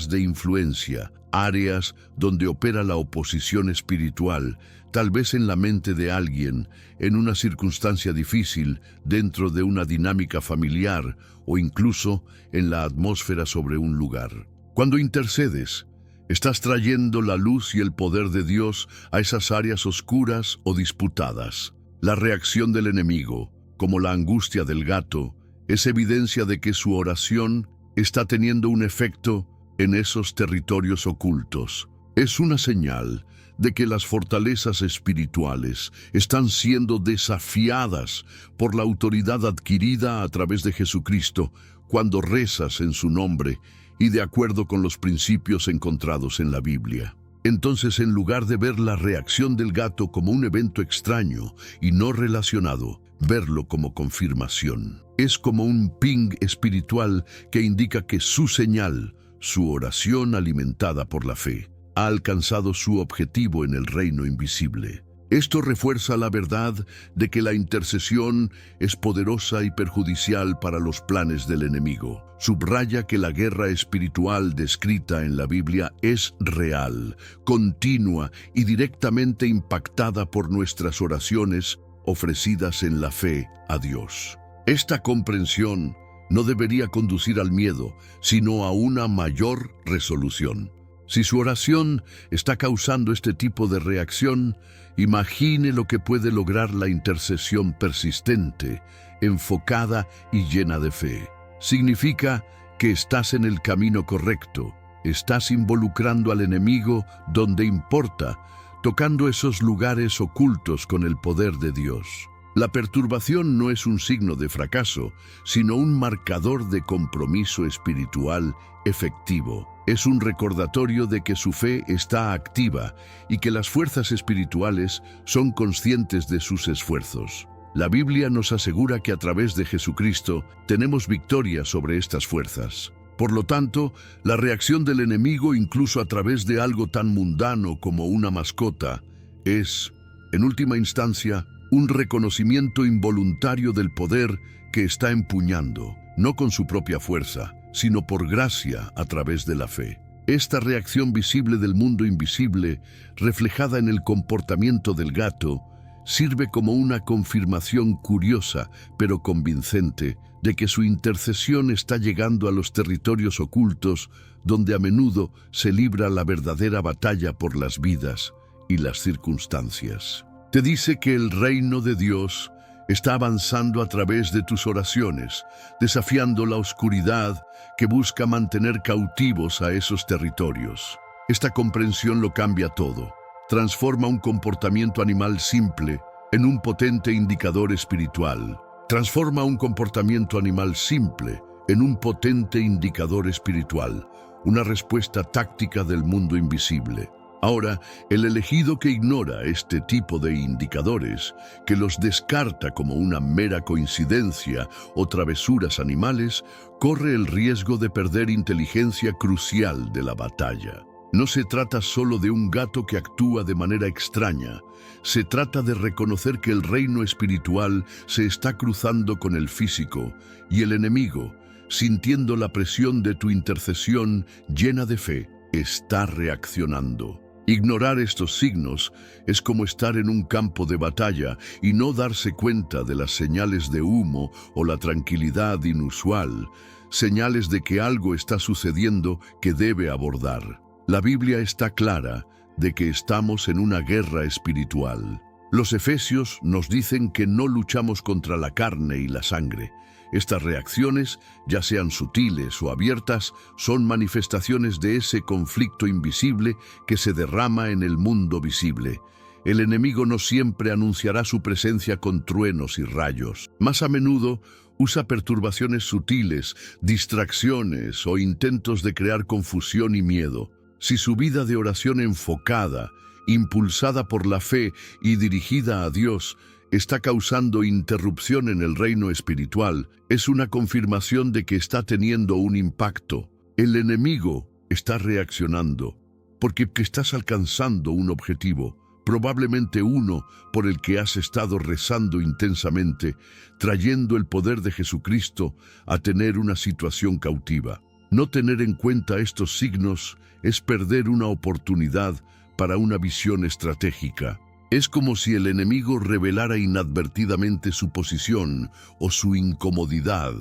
S1: de influencia, áreas donde opera la oposición espiritual, tal vez en la mente de alguien, en una circunstancia difícil, dentro de una dinámica familiar o incluso en la atmósfera sobre un lugar. Cuando intercedes, estás trayendo la luz y el poder de Dios a esas áreas oscuras o disputadas. La reacción del enemigo, como la angustia del gato, es evidencia de que su oración está teniendo un efecto en esos territorios ocultos. Es una señal de que las fortalezas espirituales están siendo desafiadas por la autoridad adquirida a través de Jesucristo cuando rezas en su nombre y de acuerdo con los principios encontrados en la Biblia. Entonces, en lugar de ver la reacción del gato como un evento extraño y no relacionado, verlo como confirmación. Es como un ping espiritual que indica que su señal, su oración alimentada por la fe, ha alcanzado su objetivo en el reino invisible. Esto refuerza la verdad de que la intercesión es poderosa y perjudicial para los planes del enemigo. Subraya que la guerra espiritual descrita en la Biblia es real, continua y directamente impactada por nuestras oraciones ofrecidas en la fe a Dios. Esta comprensión no debería conducir al miedo, sino a una mayor resolución. Si su oración está causando este tipo de reacción, imagine lo que puede lograr la intercesión persistente, enfocada y llena de fe. Significa que estás en el camino correcto, estás involucrando al enemigo donde importa, tocando esos lugares ocultos con el poder de Dios. La perturbación no es un signo de fracaso, sino un marcador de compromiso espiritual efectivo. Es un recordatorio de que su fe está activa y que las fuerzas espirituales son conscientes de sus esfuerzos. La Biblia nos asegura que a través de Jesucristo tenemos victoria sobre estas fuerzas. Por lo tanto, la reacción del enemigo, incluso a través de algo tan mundano como una mascota, es, en última instancia, un reconocimiento involuntario del poder que está empuñando, no con su propia fuerza, sino por gracia a través de la fe. Esta reacción visible del mundo invisible, reflejada en el comportamiento del gato, sirve como una confirmación curiosa, pero convincente, de que su intercesión está llegando a los territorios ocultos, donde a menudo se libra la verdadera batalla por las vidas y las circunstancias. Te dice que el reino de Dios está avanzando a través de tus oraciones, desafiando la oscuridad que busca mantener cautivos a esos territorios. Esta comprensión lo cambia todo. Transforma un comportamiento animal simple en un potente indicador espiritual. Transforma un comportamiento animal simple en un potente indicador espiritual, una respuesta táctica del mundo invisible. Ahora, el elegido que ignora este tipo de indicadores, que los descarta como una mera coincidencia o travesuras animales, corre el riesgo de perder inteligencia crucial de la batalla. No se trata solo de un gato que actúa de manera extraña, se trata de reconocer que el reino espiritual se está cruzando con el físico y el enemigo, sintiendo la presión de tu intercesión llena de fe, está reaccionando. Ignorar estos signos es como estar en un campo de batalla y no darse cuenta de las señales de humo o la tranquilidad inusual, señales de que algo está sucediendo que debe abordar. La Biblia está clara de que estamos en una guerra espiritual. Los Efesios nos dicen que no luchamos contra la carne y la sangre. Estas reacciones, ya sean sutiles o abiertas, son manifestaciones de ese conflicto invisible que se derrama en el mundo visible. El enemigo no siempre anunciará su presencia con truenos y rayos. Más a menudo, usa perturbaciones sutiles, distracciones o intentos de crear confusión y miedo. Si su vida de oración enfocada, impulsada por la fe y dirigida a Dios, está causando interrupción en el reino espiritual, es una confirmación de que está teniendo un impacto. El enemigo está reaccionando, porque estás alcanzando un objetivo, probablemente uno por el que has estado rezando intensamente, trayendo el poder de Jesucristo a tener una situación cautiva. No tener en cuenta estos signos es perder una oportunidad para una visión estratégica. Es como si el enemigo revelara inadvertidamente su posición o su incomodidad,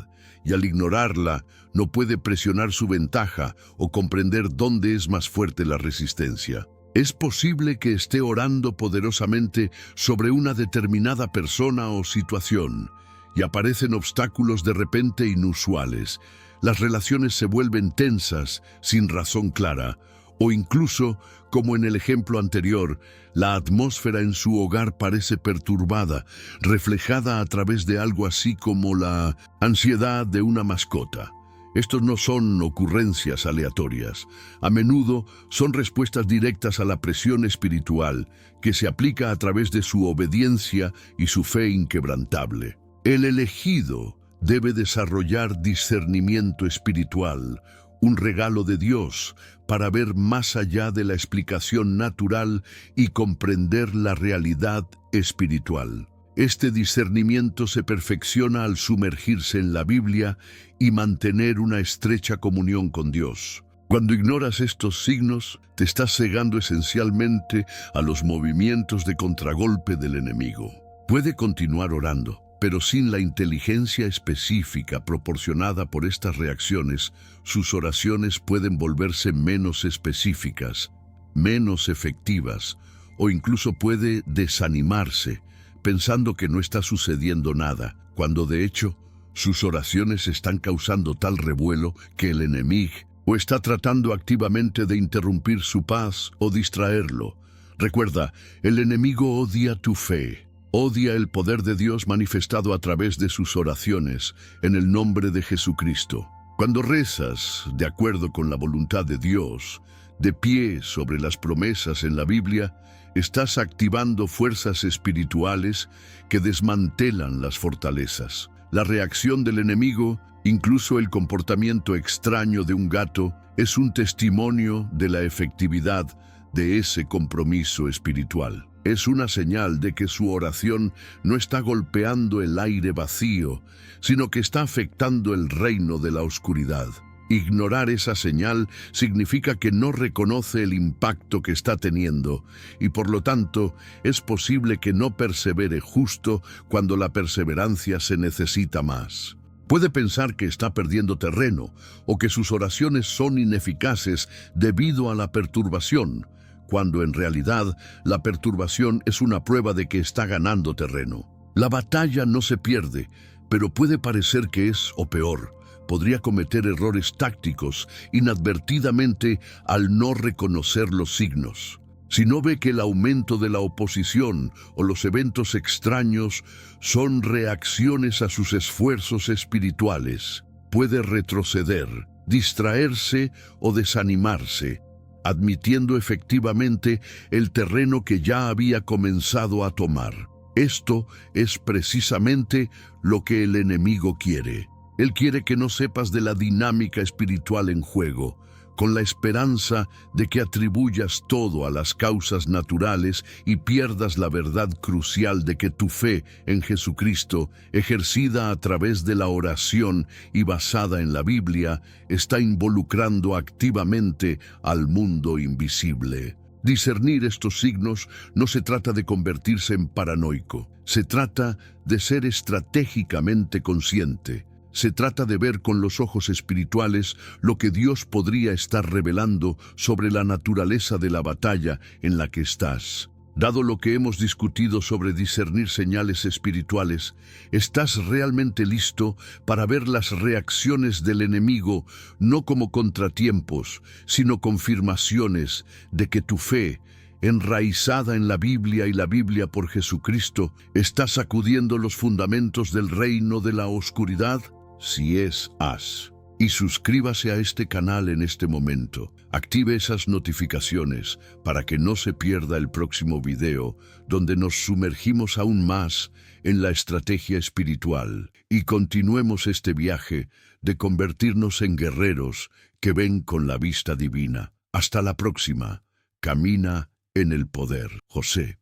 S1: y al ignorarla no puede presionar su ventaja o comprender dónde es más fuerte la resistencia. Es posible que esté orando poderosamente sobre una determinada persona o situación, y aparecen obstáculos de repente inusuales. Las relaciones se vuelven tensas sin razón clara, o incluso, como en el ejemplo anterior, la atmósfera en su hogar parece perturbada, reflejada a través de algo así como la ansiedad de una mascota. Estos no son ocurrencias aleatorias. A menudo son respuestas directas a la presión espiritual que se aplica a través de su obediencia y su fe inquebrantable. El elegido debe desarrollar discernimiento espiritual, un regalo de Dios para ver más allá de la explicación natural y comprender la realidad espiritual. Este discernimiento se perfecciona al sumergirse en la Biblia y mantener una estrecha comunión con Dios. Cuando ignoras estos signos, te estás cegando esencialmente a los movimientos de contragolpe del enemigo. Puede continuar orando, pero sin la inteligencia específica proporcionada por estas reacciones, sus oraciones pueden volverse menos específicas, menos efectivas, o incluso puede desanimarse, pensando que no está sucediendo nada, cuando de hecho sus oraciones están causando tal revuelo que el enemigo o está tratando activamente de interrumpir su paz o distraerlo. Recuerda, el enemigo odia tu fe, odia el poder de Dios manifestado a través de sus oraciones en el nombre de Jesucristo. Cuando rezas de acuerdo con la voluntad de Dios, de pie sobre las promesas en la Biblia, estás activando fuerzas espirituales que desmantelan las fortalezas. La reacción del enemigo, incluso el comportamiento extraño de un gato, es un testimonio de la efectividad de ese compromiso espiritual. Es una señal de que su oración no está golpeando el aire vacío, sino que está afectando el reino de la oscuridad. Ignorar esa señal significa que no reconoce el impacto que está teniendo y por lo tanto es posible que no persevere justo cuando la perseverancia se necesita más. Puede pensar que está perdiendo terreno o que sus oraciones son ineficaces debido a la perturbación, cuando en realidad la perturbación es una prueba de que está ganando terreno. La batalla no se pierde, pero puede parecer que es, o peor, podría cometer errores tácticos inadvertidamente al no reconocer los signos. Si no ve que el aumento de la oposición o los eventos extraños son reacciones a sus esfuerzos espirituales, puede retroceder, distraerse o desanimarse, admitiendo efectivamente el terreno que ya había comenzado a tomar. Esto es precisamente lo que el enemigo quiere. Él quiere que no sepas de la dinámica espiritual en juego, con la esperanza de que atribuyas todo a las causas naturales y pierdas la verdad crucial de que tu fe en Jesucristo, ejercida a través de la oración y basada en la Biblia, está involucrando activamente al mundo invisible. Discernir estos signos no se trata de convertirse en paranoico, se trata de ser estratégicamente consciente. Se trata de ver con los ojos espirituales lo que Dios podría estar revelando sobre la naturaleza de la batalla en la que estás. Dado lo que hemos discutido sobre discernir señales espirituales, ¿estás realmente listo para ver las reacciones del enemigo no como contratiempos, sino confirmaciones de que tu fe, enraizada en la Biblia y la Biblia por Jesucristo, está sacudiendo los fundamentos del reino de la oscuridad? Si es, haz. Y suscríbase a este canal en este momento. Active esas notificaciones para que no se pierda el próximo video, donde nos sumergimos aún más en la estrategia espiritual y continuemos este viaje de convertirnos en guerreros que ven con la vista divina. Hasta la próxima. Camina en el poder. José.